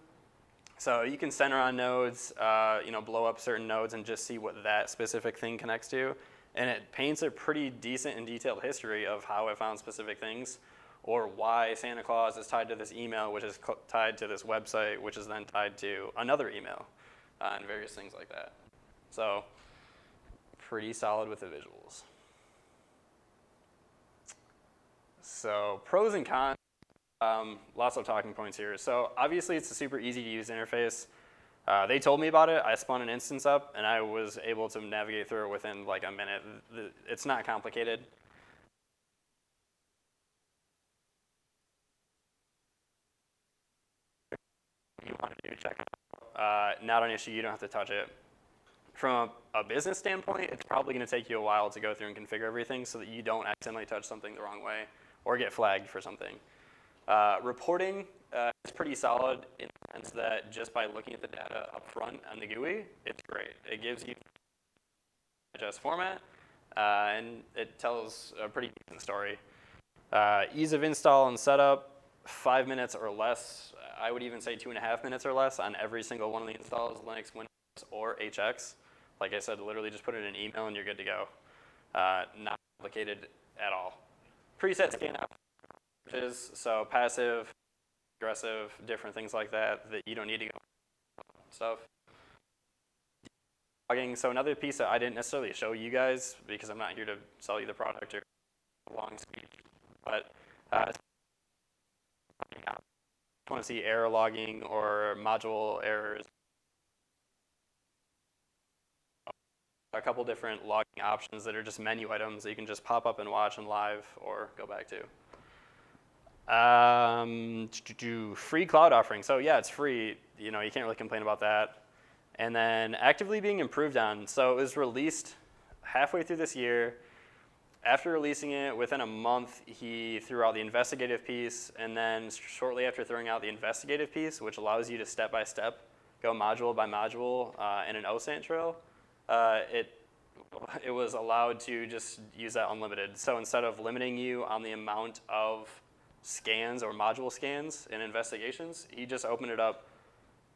So you can center on nodes, blow up certain nodes and just see what that specific thing connects to, and it paints a pretty decent and detailed history of how it found specific things, or why Santa Claus is tied to this email, which is tied to this website, which is then tied to another email, and various things like that. So pretty solid with the visuals. So pros and cons, lots of talking points here. So obviously it's a super easy to use interface. They told me about it, I spun an instance up, and I was able to navigate through it within like a minute. It's not complicated. You want to do check it out. Not an issue, you don't have to touch it. From a business standpoint, it's probably going to take you a while to go through and configure everything so that you don't accidentally touch something the wrong way or get flagged for something. Reporting is pretty solid in the sense that just by looking at the data up front on the GUI, it's great. It gives you digest format, and it tells a pretty decent story. Ease of install and setup, 5 minutes or less. I would even say 2.5 minutes or less on every single one of the installs, Linux, Windows, or HX. Like I said, literally just put in an email and you're good to go. Not complicated at all. Preset scan options, so passive, aggressive, different things like that you don't need to go stuff. Debugging, so another piece that I didn't necessarily show you guys because I'm not here to sell you the product or a long speech, but want to see error logging or module errors. A couple different logging options that are just menu items that you can just pop up and watch in live or go back to. Free cloud offering. So yeah, it's free. You can't really complain about that. And then actively being improved on. So it was released halfway through this year. After releasing it, within a month, he threw out the investigative piece, and then shortly after throwing out the investigative piece, which allows you to step-by-step go module by module in an OSANT trail, it was allowed to just use that unlimited. So instead of limiting you on the amount of scans or module scans in investigations, he just opened it up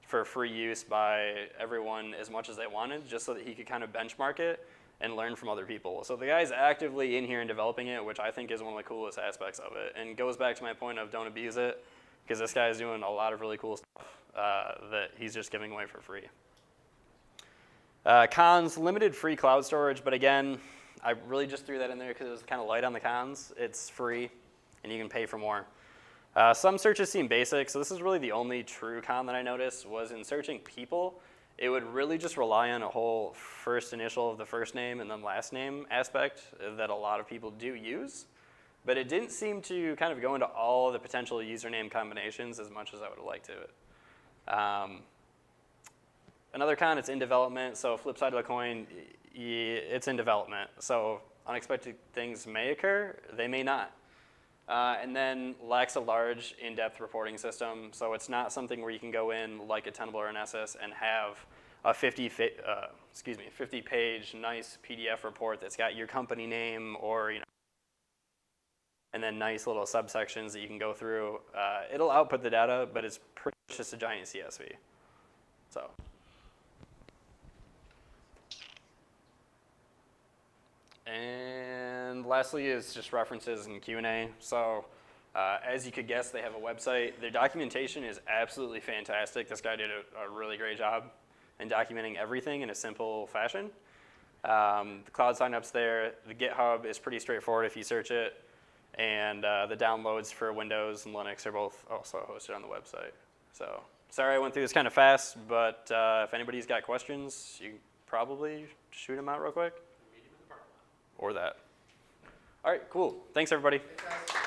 for free use by everyone as much as they wanted, just so that he could kind of benchmark it and learn from other people. So the guy's actively in here and developing it, which I think is one of the coolest aspects of it. And goes back to my point of don't abuse it, because this guy's doing a lot of really cool stuff that he's just giving away for free. Cons, limited free cloud storage, but again, I really just threw that in there because it was kind of light on the cons. It's free, and you can pay for more. Some searches seem basic, so this is really the only true con that I noticed was in searching people. It would really just rely on a whole first initial of the first name and then last name aspect that a lot of people do use. But it didn't seem to kind of go into all the potential username combinations as much as I would have liked to. Another con, it's in development. So flip side of the coin, it's in development. So unexpected things may occur, they may not. And then lacks a large in-depth reporting system. So it's not something where you can go in like a Tenable or an SS and have a 50-page nice PDF report that's got your company name or and then nice little subsections that you can go through. It'll output the data, but it's pretty much just a giant CSV. So. And lastly is just references and Q&A. So as you could guess, they have a website. Their documentation is absolutely fantastic. This guy did a really great job in documenting everything in a simple fashion. The cloud signups there. The GitHub is pretty straightforward if you search it. And the downloads for Windows and Linux are both also hosted on the website. So sorry I went through this kind of fast, but if anybody's got questions, you can probably shoot them out real quick. Or that. All right, cool. Thanks, everybody. Thanks, guys.